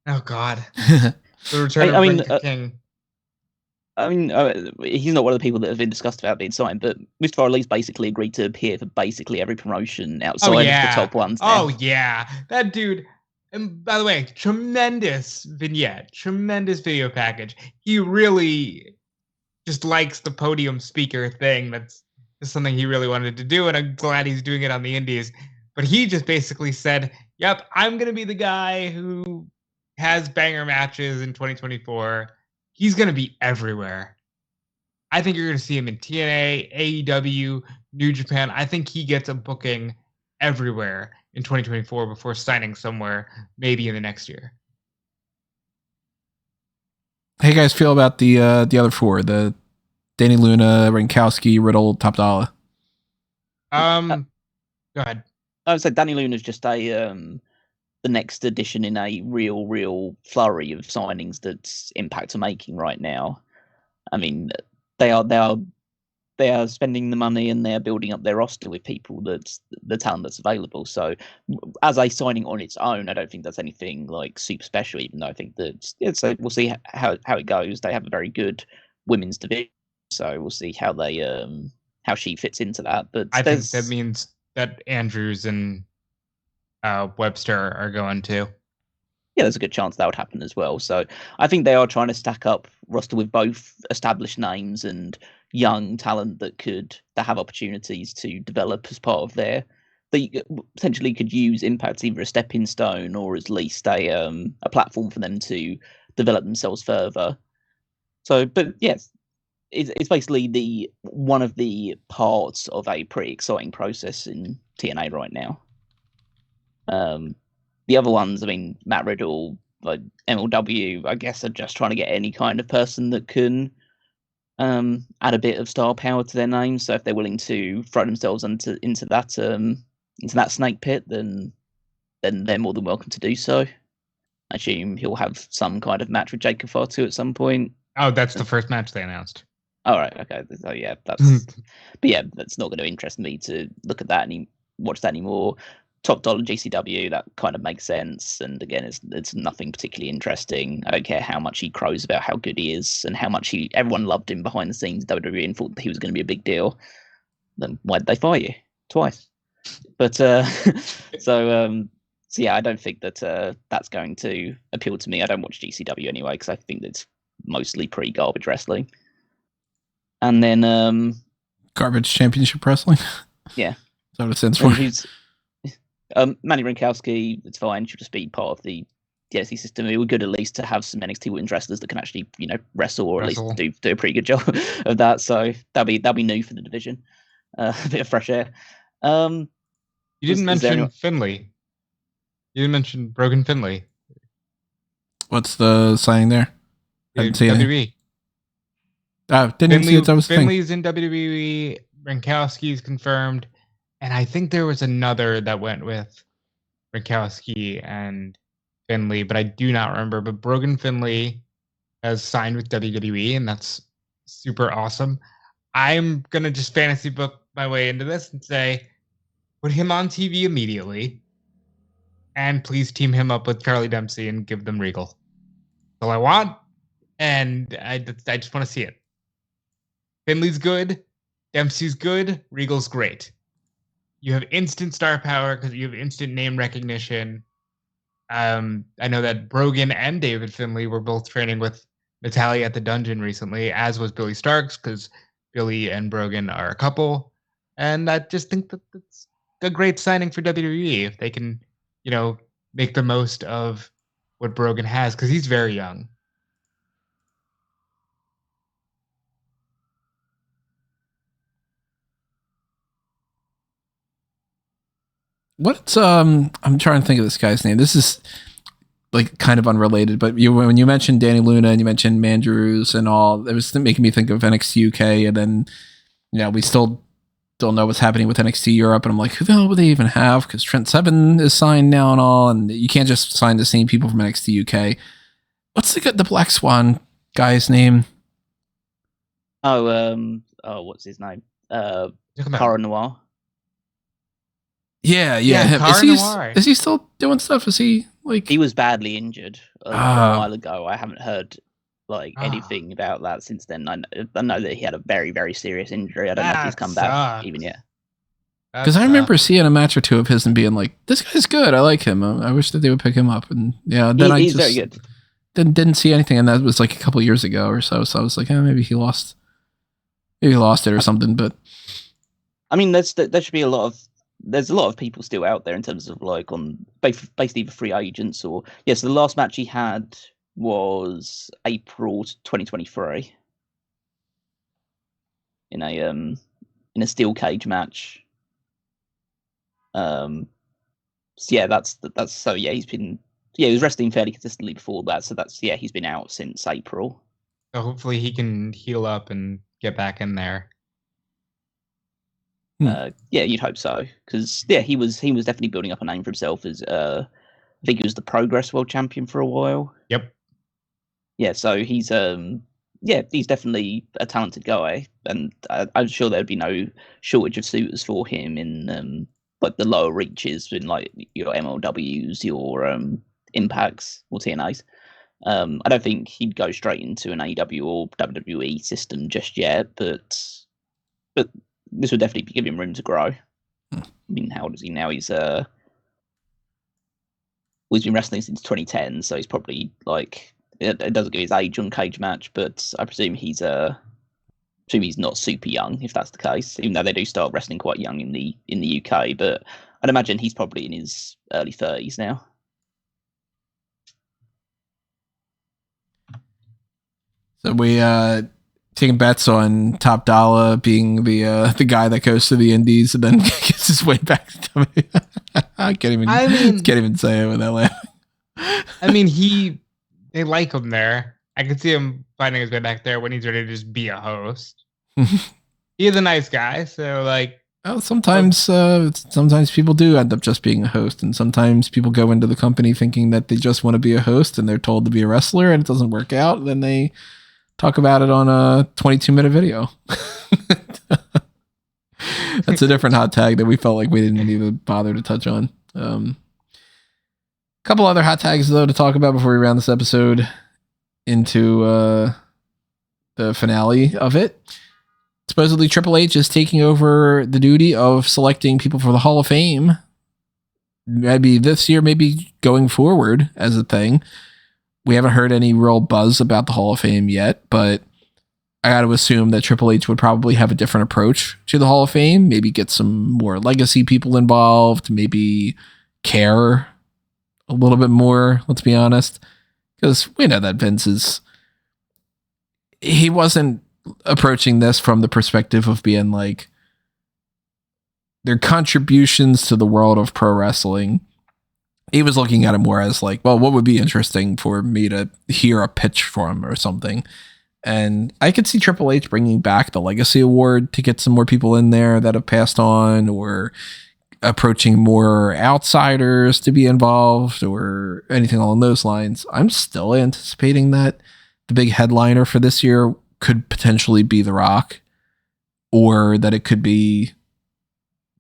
Oh God, the return of Ring King. I mean, he's not one of the people that have been discussed about being signed, but Mustafa Ali's basically agreed to appear for basically every promotion outside of the top ones. Now. Oh yeah, that dude. And by the way, tremendous vignette, tremendous video package. He really just likes the podium speaker thing. That's just something he really wanted to do, and I'm glad he's doing it on the indies. But he just basically said, "Yep, I'm gonna be the guy who has banger matches in 2024. He's gonna be everywhere. I think you're gonna see him in TNA, AEW, New Japan. I think he gets a booking everywhere in 2024 before signing somewhere maybe in the next year." How you guys feel about the other four? The Dani Luna, Wrenkowski, Riddle, Top Dolla. Go ahead. I would say Dani Luna's just the next addition in a real flurry of signings that Impact are making right now. I mean, they are spending the money and they're building up their roster with people that's the talent that's available. So as a signing on its own, I don't think that's anything like super special, even though I think that so we'll see how it goes. They have a very good women's division, so we'll see how they how she fits into that. But I think that means that Andrews and Webster are going to. Yeah, there's a good chance that would happen as well. So I think they are trying to stack up roster with both established names and young talent that have opportunities to develop as part of they potentially could use Impact either a stepping stone or at least a platform for them to develop themselves further. So, but yes, it's basically one of the parts of a pretty exciting process in TNA right now. The other ones, I mean, Matt Riddle, like MLW, I guess, are just trying to get any kind of person that can add a bit of star power to their name. So if they're willing to throw themselves into that snake pit, then they're more than welcome to do so. I assume he'll have some kind of match with Jacob Fatu at some point. Oh, that's the first match they announced. All right, okay. So yeah, that's that's not going to interest me to look at that watch that anymore. Top Dollar GCW, that kind of makes sense. And again, it's nothing particularly interesting. I don't care how much he crows about how good he is and how much everyone loved him behind the scenes at WWE and thought that he was going to be a big deal. Then why did they fire you? Twice. But so yeah, I don't think that that's going to appeal to me. I don't watch GCW anyway because I think it's mostly pretty garbage wrestling. And then Garbage Championship Wrestling. Yeah. Is that what it stands for? Madi Wrenkowski, it's fine. She'll just be part of the DSC system. It would be good at least to have some NXT Women's wrestlers that can actually, wrestle or at least do a pretty good job of that. So that'll be new for the division. A bit of fresh air. You didn't mention Finley. You didn't mention Brogan Finley. What's the signing there? WWE. Oh, didn't see it. That was Finley's in WWE. Wrenkowski's confirmed. And I think there was another that went with Wrenkowski and Finley, but I do not remember. But Brogan Finley has signed with WWE, and that's super awesome. I'm going to just fantasy book my way into this and say, put him on TV immediately, and please team him up with Charlie Dempsey and give them Regal. That's all I want, and I just want to see it. Finley's good, Dempsey's good, Regal's great. You have instant star power because you have instant name recognition. I know that Brogan and David Finley were both training with Natalya at the Dungeon recently, as was Billy Starks, because Billy and Brogan are a couple. And I just think that that's a great signing for WWE if they can, make the most of what Brogan has, because he's very young. What's I'm trying to think of this guy's name. This is like kind of unrelated, but when you mentioned Dani Luna and you mentioned Mandrews and all, it was making me think of NXT UK, and then we still don't know what's happening with NXT Europe, and I'm like, who the hell would they even have? Because Trent Seven is signed now and all, and you can't just sign the same people from NXT UK. What's the Black Swan guy's name? What's his name? Cara Noir. Yeah. Is he still doing stuff? Is he like? He was badly injured a while ago. I haven't heard anything about that since then. I know that he had a very, very serious injury. I don't know if he's come back even yet. Because I remember seeing a match or two of his and being like, "This guy's good. I like him. I wish that they would pick him up." And then he's very good. Didn't see anything, and that was like a couple years ago or so. So I was like, maybe he lost it or something. But I mean, there should be there's a lot of people still out there in terms of like on basically the free agents or so the last match he had was April 2023 in a steel cage match. He was wrestling fairly consistently before that, so he's been out since April. So hopefully he can heal up and get back in there. You'd hope so, because he was definitely building up a name for himself as I think he was the Progress World Champion for a while. Yep. Yeah, so he's definitely a talented guy, and I'm sure there'd be no shortage of suitors for him in like the lower reaches in like your MLWs, your Impacts or TNAs. I don't think he'd go straight into an AEW or WWE system just yet, but this would definitely give him room to grow. I mean, how old is he now? He's been wrestling since 2010, so he's probably like it doesn't give his age on Cage Match, but I presume he's not super young if that's the case. Even though they do start wrestling quite young in the UK, but I'd imagine he's probably in his early 30s now. So we taking bets on Top Dolla being the guy that goes to the Indies and then gets his way back to WWE. I can't even say it without laughing. I mean, they like him there. I could see him finding his way back there when he's ready to just be a host. He's a nice guy, so like. Well, sometimes people do end up just being a host, and sometimes people go into the company thinking that they just want to be a host, and they're told to be a wrestler, and it doesn't work out. And then they talk about it on a 22-minute video. That's a different hot tag that we felt like we didn't even bother to touch on. A couple other hot tags though to talk about before we round this episode into the finale of it. Supposedly Triple H is taking over the duty of selecting people for the Hall of Fame. Maybe this year, maybe going forward as a thing. We haven't heard any real buzz about the Hall of Fame yet, but I got to assume that Triple H would probably have a different approach to the Hall of Fame. Maybe get some more legacy people involved. Maybe care a little bit more, let's be honest. Because we know that he wasn't approaching this from the perspective of being like their contributions to the world of pro wrestling. He was looking at it more as like, well, what would be interesting for me to hear a pitch from or something. And I could see Triple H bringing back the Legacy Award to get some more people in there that have passed on, or approaching more outsiders to be involved, or anything along those lines. I'm still anticipating that the big headliner for this year could potentially be The Rock, or that it could be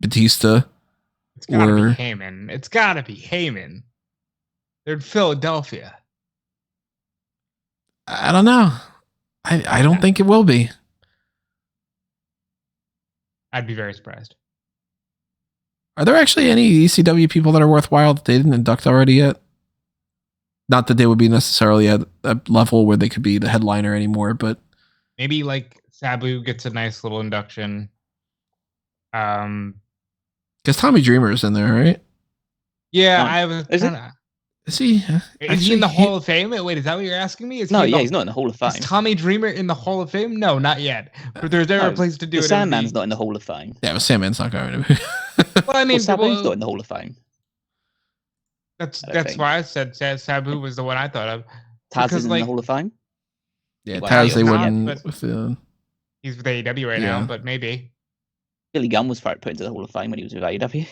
Batista. It's gotta be Heyman. It's gotta be Heyman. They're in Philadelphia. I don't know. I don't think it will be. I'd be very surprised. Are there actually any ECW people that are worthwhile that they didn't induct already yet? Not that they would be necessarily at a level where they could be the headliner anymore, but maybe like Sabu gets a nice little induction. Because Tommy Dreamer's in there, right? Yeah, Is he? Is he in the Hall of Fame? Wait, is that what you're asking me? He's not in the Hall of Fame. Is Tommy Dreamer in the Hall of Fame? No, not yet. But there's never a place to do it. Sandman's not in the Hall of Fame. Yeah, but Sandman's not going to be. Well, I mean, Sabu's not in the Hall of Fame. That's why I said Sabu was the one I thought of. Taz is in the Hall of Fame. Yeah, Taz they wouldn't. He's with AEW right now, but maybe. Billy Gunn was put into the Hall of Fame when he was with AEW.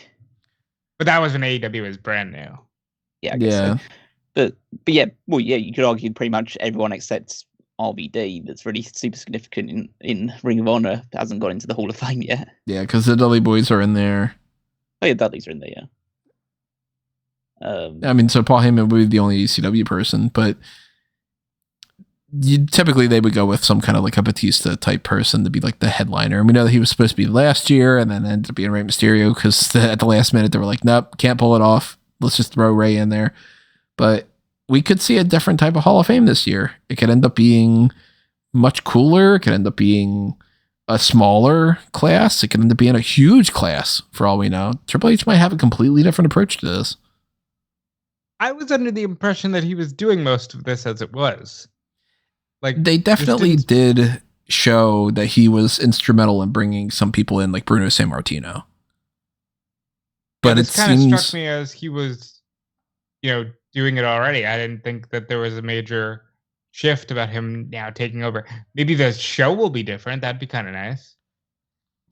But that was when AEW was brand new. Yeah, I guess so. But yeah, well, yeah, you could argue pretty much everyone except RVD that's really super significant in Ring of Honor hasn't got into the Hall of Fame yet. Yeah, because the Dudley Boys are in there. Oh yeah, Dudleys are in there, yeah. I mean, so Paul Heyman would be the only ECW person, but typically they would go with some kind of like a Batista type person to be like the headliner. And we know that he was supposed to be last year and then ended up being Rey Mysterio because at the last minute they were like, nope, can't pull it off. Let's just throw Rey in there. But we could see a different type of Hall of Fame this year. It could end up being much cooler. It could end up being a smaller class. It could end up being a huge class for all we know. Triple H might have a completely different approach to this. I was under the impression that he was doing most of this as it was. Like they definitely did show that he was instrumental in bringing some people in, like Bruno Sammartino. But it kind of struck me as he was, doing it already. I didn't think that there was a major shift about him now taking over. Maybe the show will be different. That'd be kind of nice.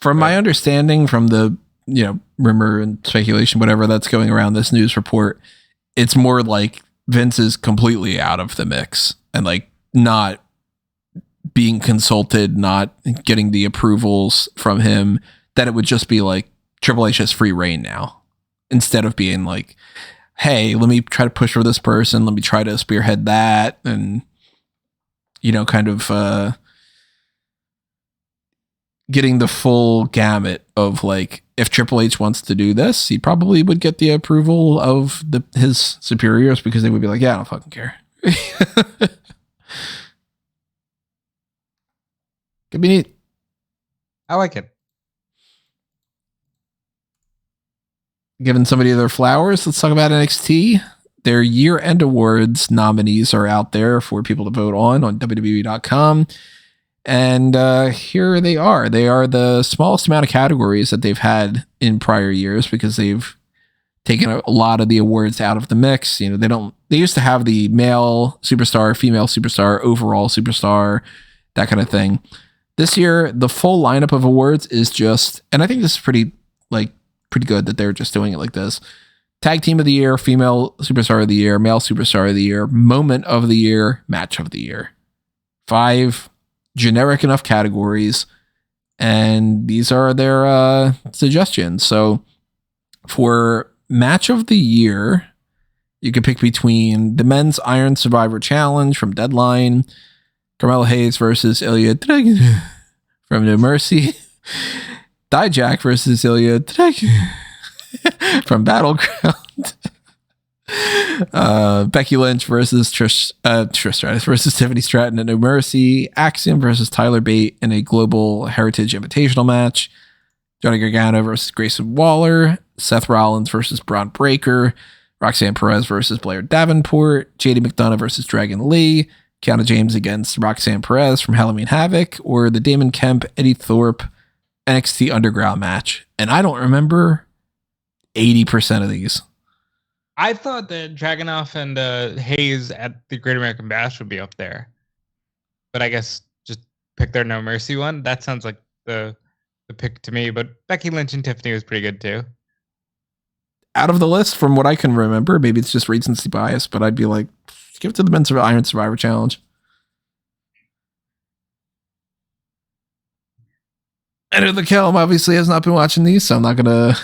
From my understanding, from the rumor and speculation, whatever that's going around this news report, it's more like Vince is completely out of the mix and like not being consulted, not getting the approvals from him. That it would just be like Triple H has free reign now, instead of being like, hey, let me try to push for this person. Let me try to spearhead that. And, kind of getting the full gamut of like, if Triple H wants to do this, he probably would get the approval of his superiors because they would be like, yeah, I don't fucking care. Could be neat. I like it. Giving somebody their flowers, let's talk about NXT. Their Year End Awards nominees are out there for people to vote on WWE.com. And here they are. They are the smallest amount of categories that they've had in prior years because they've taken a lot of the awards out of the mix. You know, they used to have the male superstar, female superstar, overall superstar, that kind of thing. This year, the full lineup of awards is just, and I think this is pretty good that they're just doing it like this. Tag Team of the Year, Female Superstar of the Year, Male Superstar of the Year, Moment of the Year, Match of the Year. 5 generic enough categories, and these are their suggestions. So for Match of the Year, you can pick between the Men's Iron Survivor Challenge from Deadline, Carmelo Hayes versus Ilya Dragunov from No Mercy, Dijak versus Ilya Dragunov from Battleground, Becky Lynch versus Trish Stratus versus Tiffany Stratton at No Mercy, Axiom versus Tyler Bate in a Global Heritage Invitational match, Johnny Gargano versus Grayson Waller, Seth Rollins versus Braun Breaker, Roxanne Perez versus Blair Davenport, JD McDonough versus Dragon Lee, Kiana James against Roxanne Perez from Halloween Havoc, or the Damon Kemp, Eddie Thorpe NXT Underground match. And I don't remember 80% of these. I thought that Dragunov and Hayes at the Great American Bash would be up there, but I guess just pick their No Mercy one. That sounds like the pick to me. But Becky Lynch and Tiffany was pretty good too. Out of the list, from what I can remember, maybe it's just recency bias, but I'd be like, give it to the Men's Iron Survivor Challenge. I know the Kelm obviously has not been watching these, so I'm not going to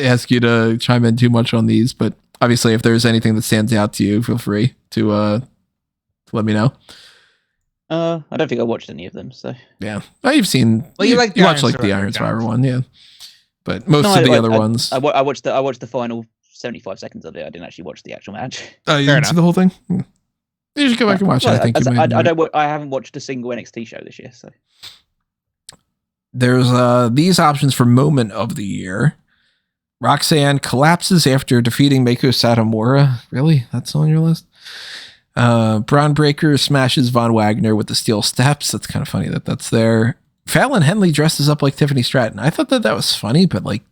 ask you to chime in too much on these. But obviously, if there's anything that stands out to you, feel free to let me know. I don't think I watched any of them, so yeah. Oh, you've seen. Well, you watched like the Iron Survivor one, yeah. But most of the other ones, I watched the final 75 seconds of it. I didn't actually watch the actual match. Oh, you didn't see the whole thing? You should go back and watch it. I think I haven't watched a single NXT show this year, so. There's these options for Moment of the Year. Roxanne collapses after defeating Meiko Satomura. Really? That's on your list? Braun Breaker smashes Von Wagner with the steel steps. That's kind of funny that that's there. Fallon Henley dresses up like Tiffany Stratton. I thought that was funny, but like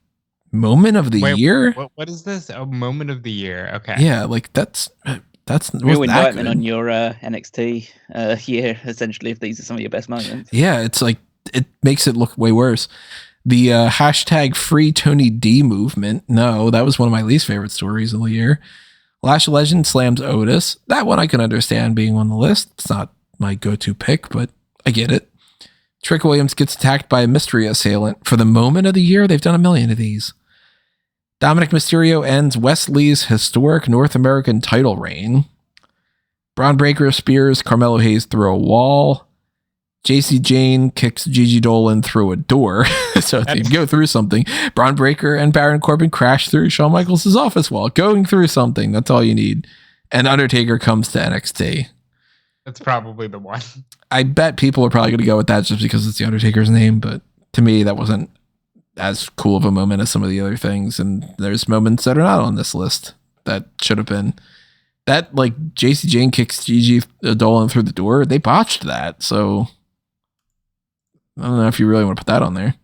Moment of the Year? What is this? A Moment of the Year. Okay. Yeah, like that's real indictment on your NXT year, essentially, if these are some of your best moments. Yeah, it's like it makes it look way worse. The hashtag Free Tony D movement. No, that was one of my least favorite stories of the year. Lash Legend slams Otis. That one I can understand being on the list. It's not my go-to pick, but I get it. Trick Williams gets attacked by a mystery assailant. For the Moment of the Year, they've done a million of these. Dominic Mysterio ends Wes Lee's historic North American title reign. Braun Breaker spears Carmelo Hayes through a wall. JC Jane kicks Gigi Dolan through a door. So if you go through something, Braun Breaker and Baron Corbin crash through Shawn Michaels' office wall, going through something. That's all you need. And Undertaker comes to NXT. That's probably the one. I bet people are probably going to go with that just because it's the Undertaker's name. But to me, that wasn't as cool of a moment as some of the other things. And there's moments that are not on this list that should have been. That, like, JC Jane kicks Gigi Dolan through the door. They botched that. So I don't know if you really want to put that on there.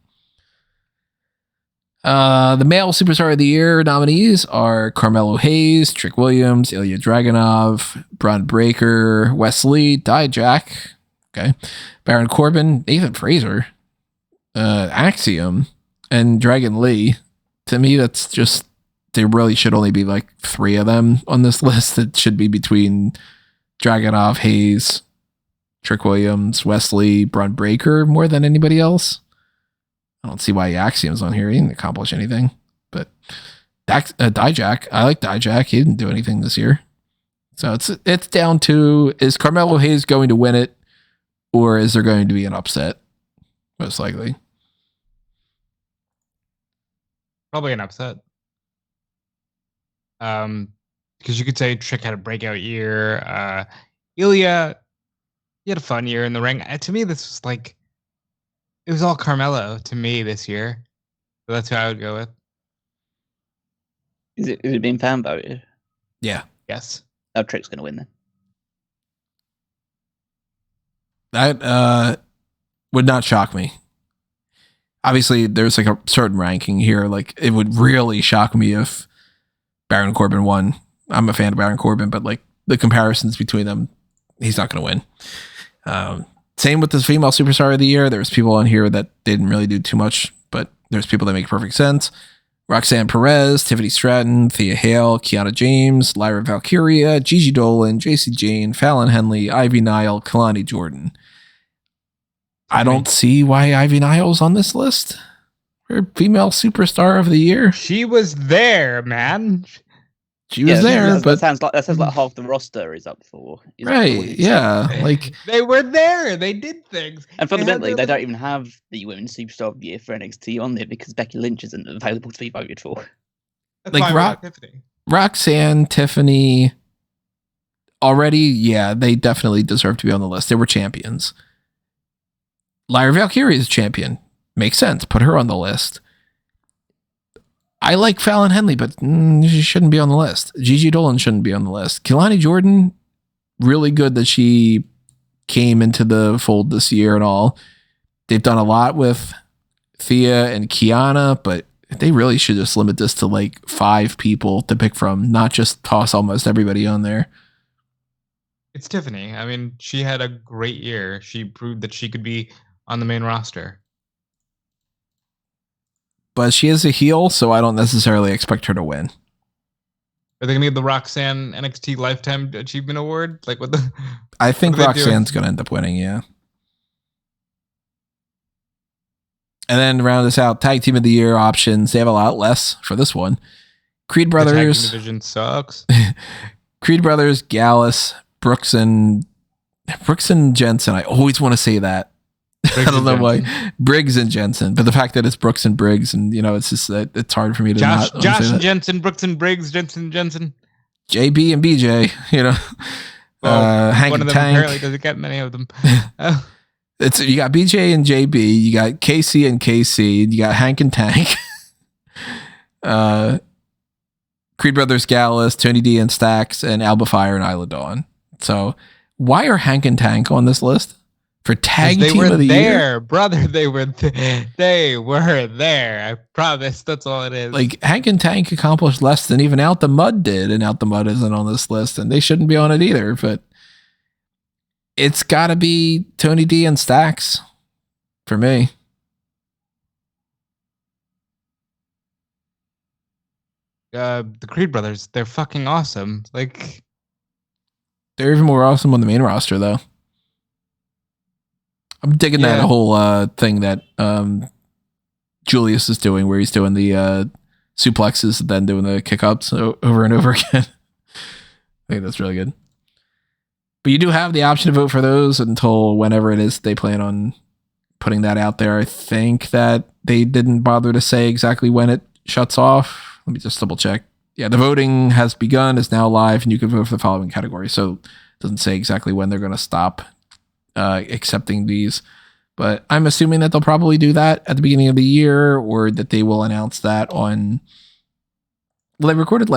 The Male Superstar of the Year nominees are Carmelo Hayes, Trick Williams, Ilya Dragunov, Braun Breaker, Wes Lee, Dijak, okay, Baron Corbin, Nathan Fraser, Axiom, and Dragon Lee. To me, that's just, there really should only be like 3 of them on this list. It should be between Dragunov, Hayes, Trick Williams, Wesley, Braun Breaker more than anybody else. I don't see why Axiom's on here. He didn't accomplish anything. But Dijak, I like Dijak. He didn't do anything this year. So it's down to, is Carmelo Hayes going to win it, or is there going to be an upset? Most likely. Probably an upset. Because you could say Trick had a breakout year. Ilya, he had a fun year in the ring. To me, this was like, it was all Carmelo to me this year. So that's who I would go with. Is it being fan voted? Yeah. Yes. Trick's going to win then. That would not shock me. Obviously, there's like a certain ranking here. Like, it would really shock me if Baron Corbin won. I'm a fan of Baron Corbin, but like the comparisons between them, he's not going to win. Same with the female superstar of the year. There's people on here that didn't really do too much, but there's people that make perfect sense. Roxanne Perez, Tiffany Stratton, Thea Hale, Kiana James, Lyra Valkyria, Gigi Dolan, JC Jane, Fallon Henley, Ivy Nile, Kalani Jordan. I don't see why Ivy Nile's on this list. Her female superstar of the year. She was there, man. She was there, but that sounds like half the roster is up for. Right? Yeah, like they were there. They did things. And fundamentally, they don't even have the Women's Superstar of the Year for NXT on there because Becky Lynch isn't available to be voted for. That's like Tiffany. Roxanne, Tiffany, already, yeah, they definitely deserve to be on the list. They were champions. Lyra Valkyrie is champion. Makes sense. Put her on the list. I like Fallon Henley, but she shouldn't be on the list. Gigi Dolan shouldn't be on the list. Kalani Jordan, really good that she came into the fold this year and all. They've done a lot with Thea and Kiana, but they really should just limit this to like 5 people to pick from, not just toss almost everybody on there. It's Tiffany. I mean, she had a great year. She proved that she could be on the main roster. But she is a heel, so I don't necessarily expect her to win. Are they going to give the Roxanne NXT Lifetime Achievement Award? Like what the? I think Roxanne's going to end up winning, yeah. And then round this out, Tag Team of the Year options. They have a lot less for this one. Creed Brothers. The tag team division sucks. Creed Brothers, Gallus, Brooks and Jensen. I always want to say that. I don't know why. Briggs and Jensen, but the fact that it's Brooks and Briggs, and it's just that it's hard for me to Josh and that. Jensen, Brooks and Briggs, Jensen, JB and BJ. Well, Hank one and Tank. Tank. Apparently doesn't get many of them. It's you got BJ and JB, you got KC and KC, you got Hank and Tank. Creed Brothers, Gallus, Tony D and Stax, and Alba Fire and Isla Dawn. So why are Hank and Tank on this list? For tag team of the year, brother. They were there. I promise. That's all it is. Like Hank and Tank accomplished less than even Out the Mud did, and Out the Mud isn't on this list, and they shouldn't be on it either. But it's got to be Tony D and Stax for me. The Creed Brothers, they're fucking awesome. Like they're even more awesome on the main roster, though. I'm digging that whole thing that Julius is doing, where he's doing the suplexes and then doing the kick-ups over and over again. I think that's really good. But you do have the option to vote for those until whenever it is they plan on putting that out there. I think that they didn't bother to say exactly when it shuts off. Let me just double check. Yeah, the voting has begun, is now live, and you can vote for the following category. So it doesn't say exactly when they're going to stop accepting these, but I'm assuming that they'll probably do that at the beginning of the year, or that they will announce that on. Well, they recorded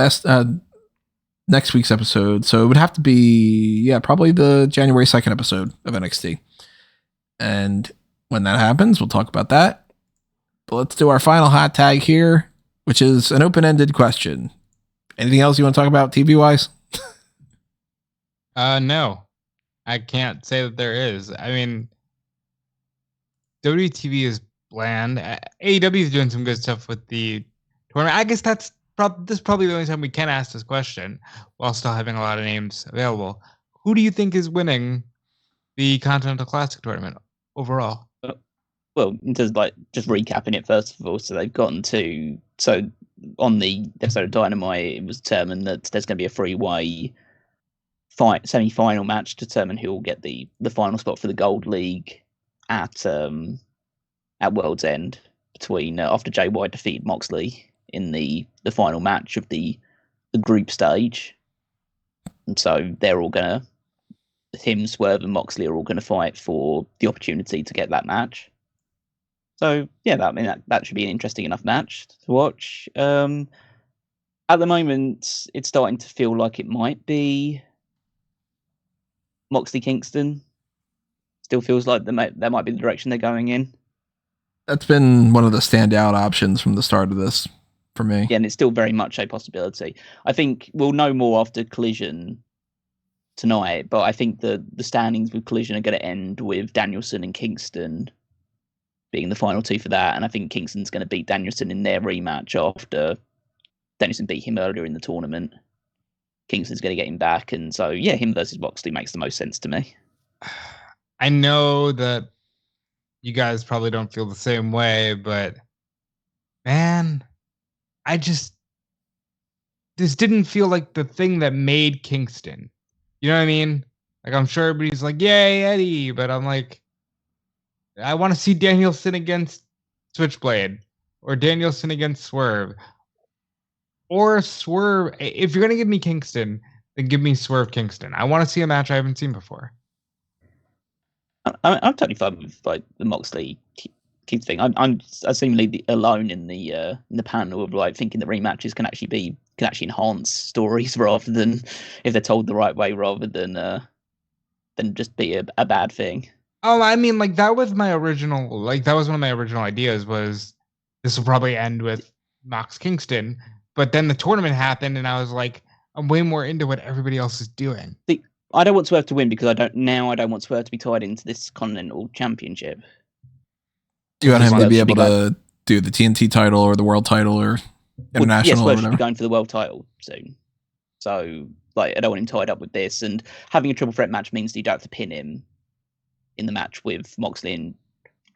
next week's episode, so it would have to be probably the January 2nd episode of NXT. And when that happens, we'll talk about that. But let's do our final hot tag here, which is an open-ended question. Anything else you want to talk about TV wise? No. I can't say that there is. I mean, WTV is bland. AEW is doing some good stuff with the tournament. I guess this is probably the only time we can ask this question while still having a lot of names available. Who do you think is winning the Continental Classic tournament overall? Well, in terms of just recapping it first of all, so they've gotten to on the episode of Dynamite, it was determined that there's going to be a 3-way semi-final match to determine who will get the final spot for the Gold League at World's End between after Jay White defeated Moxley in the final match of the group stage, and so they're all gonna Swerve and Moxley are all gonna fight for the opportunity to get that match. So yeah, that should be an interesting enough match to watch. At the moment, it's starting to feel like it might be Moxley Kingston. still feels like that might be the direction they're going in. That's been one of the standout options from the start of this for me. Yeah, and it's still very much a possibility. I think we'll know more after Collision tonight, but I think the standings with Collision are going to end with Danielson and Kingston being the final two for that, and I think Kingston's going to beat Danielson in their rematch after Danielson beat him earlier in the tournament. Kingston's going to get him back, and so yeah, him versus Moxley makes the most sense to me. I know that you guys probably don't feel the same way, but man, this didn't feel like the thing that made Kingston. You know what I mean? Like, I'm sure everybody's like, yay, Eddie, but I'm like, I want to see Danielson against Switchblade or Danielson against Swerve. Or Swerve. If you're going to give me Kingston, then give me Swerve Kingston. I want to see a match I haven't seen before. I'm totally fine with like the Moxley Kingston thing. I'm seemingly alone in the panel of like thinking that rematches can actually enhance stories rather than, if they're told the right way, rather than just be a bad thing. Oh, I mean, like that was one of my original ideas was this will probably end with Mox Kingston. But then the tournament happened, and I was like, I'm way more into what everybody else is doing. I don't want Swerve to win because I don't want Swerve to be tied into this Continental Championship. Do you want him to be able to do the TNT title or the world title or international? Swerve should or be going for the world title soon. So, like, I don't want him tied up with this. And having a triple threat match means that you don't have to pin him in the match with Moxley and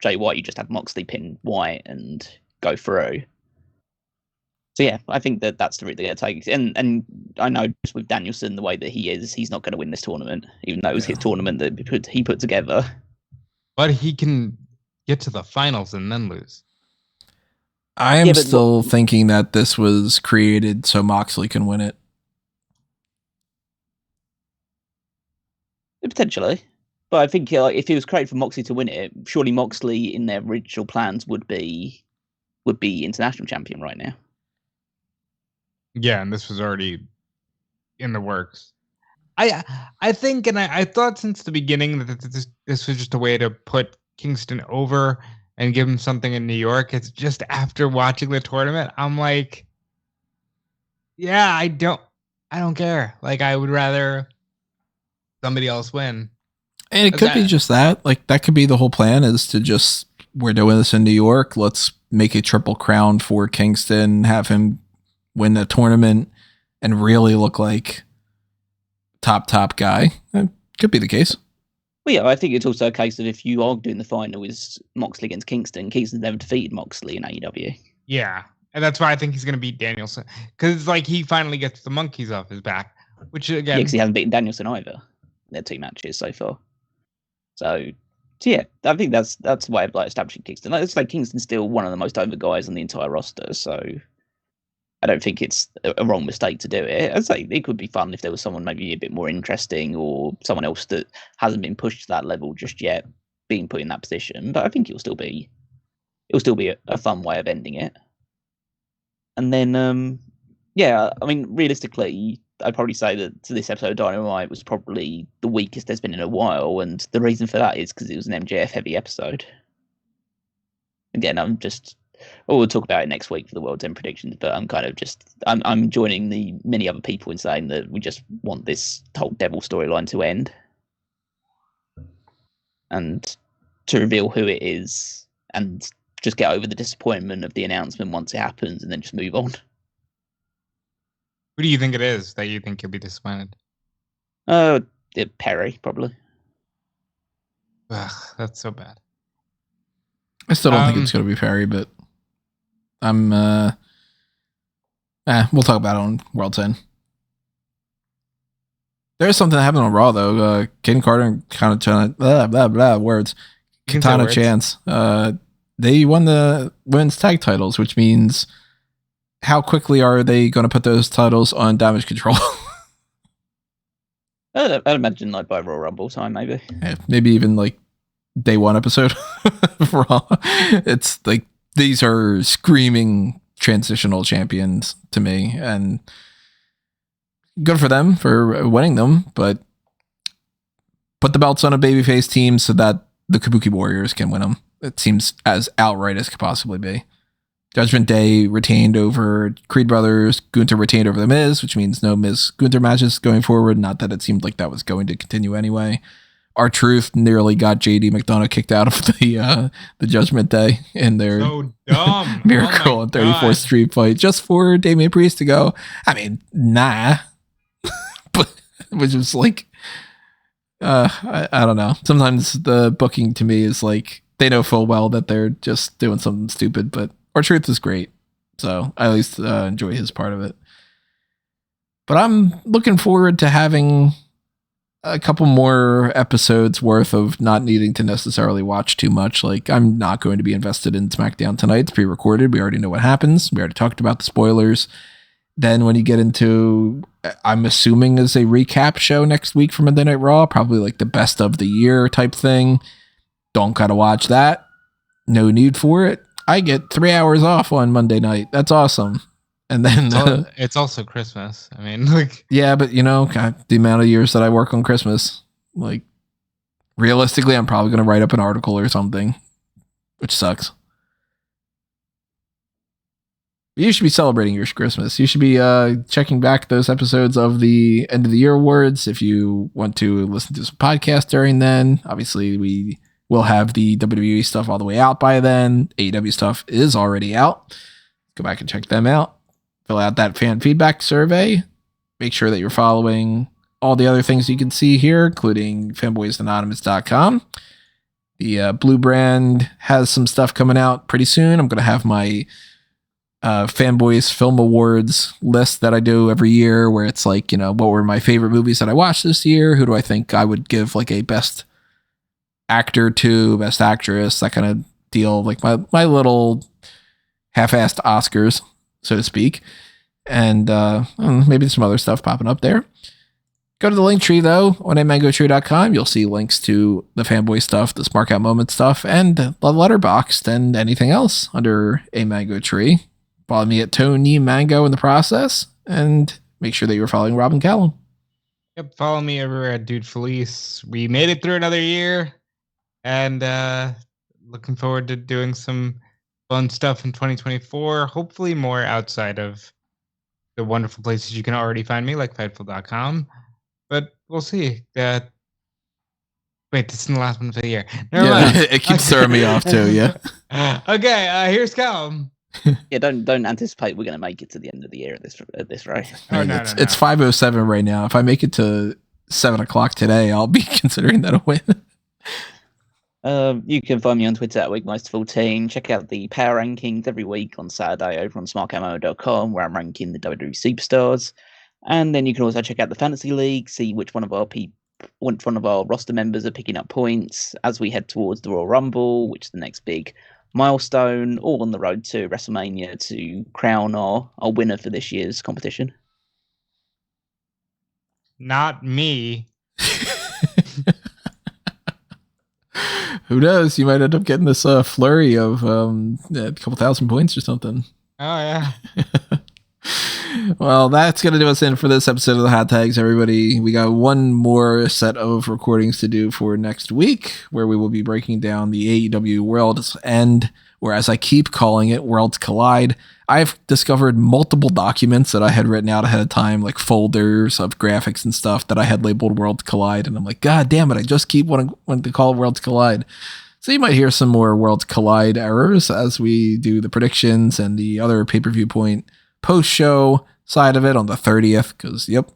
Jay White. You just have Moxley pin White and go through. So yeah, I think that's the route they're going to take. And I know just with Danielson, the way that he is, he's not going to win this tournament, even though it was his tournament that he put together. But he can get to the finals and then lose. I am still thinking that this was created so Moxley can win it. Potentially. But I think if it was created for Moxley to win it, surely Moxley in their original plans would be international champion right now. Yeah, and this was already in the works. I think, and I thought since the beginning that this was just a way to put Kingston over and give him something in New York. It's just after watching the tournament, I'm like, yeah, I don't care. Like, I would rather somebody else win. And it could be just that. Like, that could be the whole plan, is to just, we're doing this in New York. Let's make a triple crown for Kingston, have him win the tournament and really look like top guy. That could be the case. Well, yeah, I think it's also a case of if you are doing the final is Moxley against Kingston, Kingston's never defeated Moxley in AEW. Yeah, and that's why I think he's going to beat Danielson. Because, like, he finally gets the monkeys off his back, which, again... Yeah, because he hasn't beaten Danielson either. Their 2 matches so far. So yeah, I think that's the way of like establishing Kingston. It's like Kingston's still one of the most over guys on the entire roster, so I don't think it's a wrong mistake to do it. I'd say it could be fun if there was someone maybe a bit more interesting or someone else that hasn't been pushed to that level just yet being put in that position. But I think it'll still be a fun way of ending it. And then, yeah, I mean, realistically, I'd probably say that this episode of Dynamite was probably the weakest there's been in a while. And the reason for that is because it was an MJF heavy episode. Again, we'll talk about it next week for the World's End predictions, but I'm joining the many other people in saying that we just want this whole Devil storyline to end and to reveal who it is and just get over the disappointment of the announcement once it happens and then just move on. Who do you think it is that you think you'll be disappointed? Perry, probably. Ugh, that's so bad. I still don't think it's going to be Perry, but we'll talk about it on World's End. There is something that happened on Raw, though. Caden Carter and Katana, words. Katana Chance. They won the women's tag titles, which means how quickly are they going to put those titles on Damage Control? I'd imagine like by Royal Rumble time, maybe. Yeah, maybe even like day 1 episode of Raw. It's like these are screaming transitional champions to me, and good for them for winning them, but put the belts on a babyface team so that the Kabuki Warriors can win them. It seems as outright as could possibly be. Judgment Day retained over Creed Brothers. Gunther retained over The Miz, which means no Miz Gunther matches going forward. Not that it seemed like that was going to continue anyway. R-Truth nearly got JD McDonough kicked out of the Judgment Day in their So dumb. Miracle on 34th Street fight just for Damian Priest to go, I mean, nah. But which was like, I don't know. Sometimes the booking to me is like, they know full well that they're just doing something stupid, but R-Truth is great. So I at least enjoy his part of it. But I'm looking forward to having a couple more episodes worth of not needing to necessarily watch too much. Like, I'm not going to be invested in SmackDown tonight. It's pre-recorded. We already know what happens. We already talked about the spoilers. Then when you get into, I'm assuming is a recap show next week for Monday Night Raw, probably like the best of the year type thing. Don't gotta watch that. No need for it. I get 3 hours off on Monday night. That's awesome. And then it's also Christmas. I mean, like, yeah, but you know, God, the amount of years that I work on Christmas, like, realistically, I'm probably going to write up an article or something, which sucks. You should be celebrating your Christmas. You should be checking back those episodes of the end of the year awards. If you want to listen to some podcasts during then, obviously we will have the WWE stuff all the way out by then. AEW stuff is already out. Go back and check them out. Fill out that fan feedback survey. Make sure that you're following all the other things you can see here, including fanboysanonymous.com. The Blue Brand has some stuff coming out pretty soon. I'm going to have my Fanboys Film Awards list that I do every year, where it's like, you know, what were my favorite movies that I watched this year? Who do I think I would give like a best actor to, best actress, that kind of deal. Like my little half-assed Oscars, so to speak. And maybe some other stuff popping up there. Go to the link tree, though, on amangotree.com. You'll see links to the fanboy stuff, the Smark Out Moment stuff, and the Letterboxd, and anything else under a Mango Tree. Follow me at Tony Mango in the process, and make sure that you're following Robin Callum. Yep, follow me everywhere at Dude Felice. We made it through another year, and looking forward to doing some fun stuff in 2024. Hopefully more outside of the wonderful places you can already find me, like Fightful.com. But we'll see. Wait, this is the last one for the year. Never mind. It keeps throwing me off too. Yeah. Okay. Here's Callum. Yeah, don't anticipate we're going to make it to the end of the year at this rate. Oh, no, it's 5:07 right now. If I make it to 7:00 today, I'll be considering that a win. You can find me on Twitter at Wigmeister14. Check out the power rankings every week on Saturday over on smarkmo.com, where I'm ranking the WWE superstars. And then you can also check out the Fantasy League, see which one of our roster members are picking up points as we head towards the Royal Rumble, which is the next big milestone, all on the road to WrestleMania to crown our winner for this year's competition. Not me. Who knows? You might end up getting this flurry of a couple thousand points or something. Oh, yeah. Well, that's going to do us in for this episode of the Hot Tags, everybody. We got one more set of recordings to do for next week, where we will be breaking down the AEW World's End, or as I keep calling it, Worlds Collide. I've discovered multiple documents that I had written out ahead of time, like folders of graphics and stuff that I had labeled Worlds Collide, and I'm like, God damn it, I just keep wanting to call it Worlds Collide. So you might hear some more Worlds Collide errors as we do the predictions and the other pay-per-view point post-show side of it on the 30th, because, yep,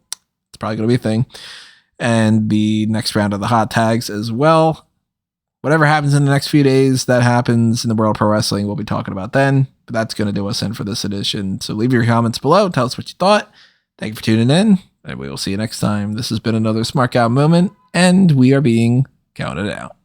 it's probably going to be a thing. And the next round of the Hot Tags as well. Whatever happens in the next few days, that happens in the world of pro wrestling, we'll be talking about then. But that's going to do us in for this edition. So leave your comments below. Tell us what you thought. Thank you for tuning in, and we will see you next time. This has been another Smark Out Moment, and we are being counted out.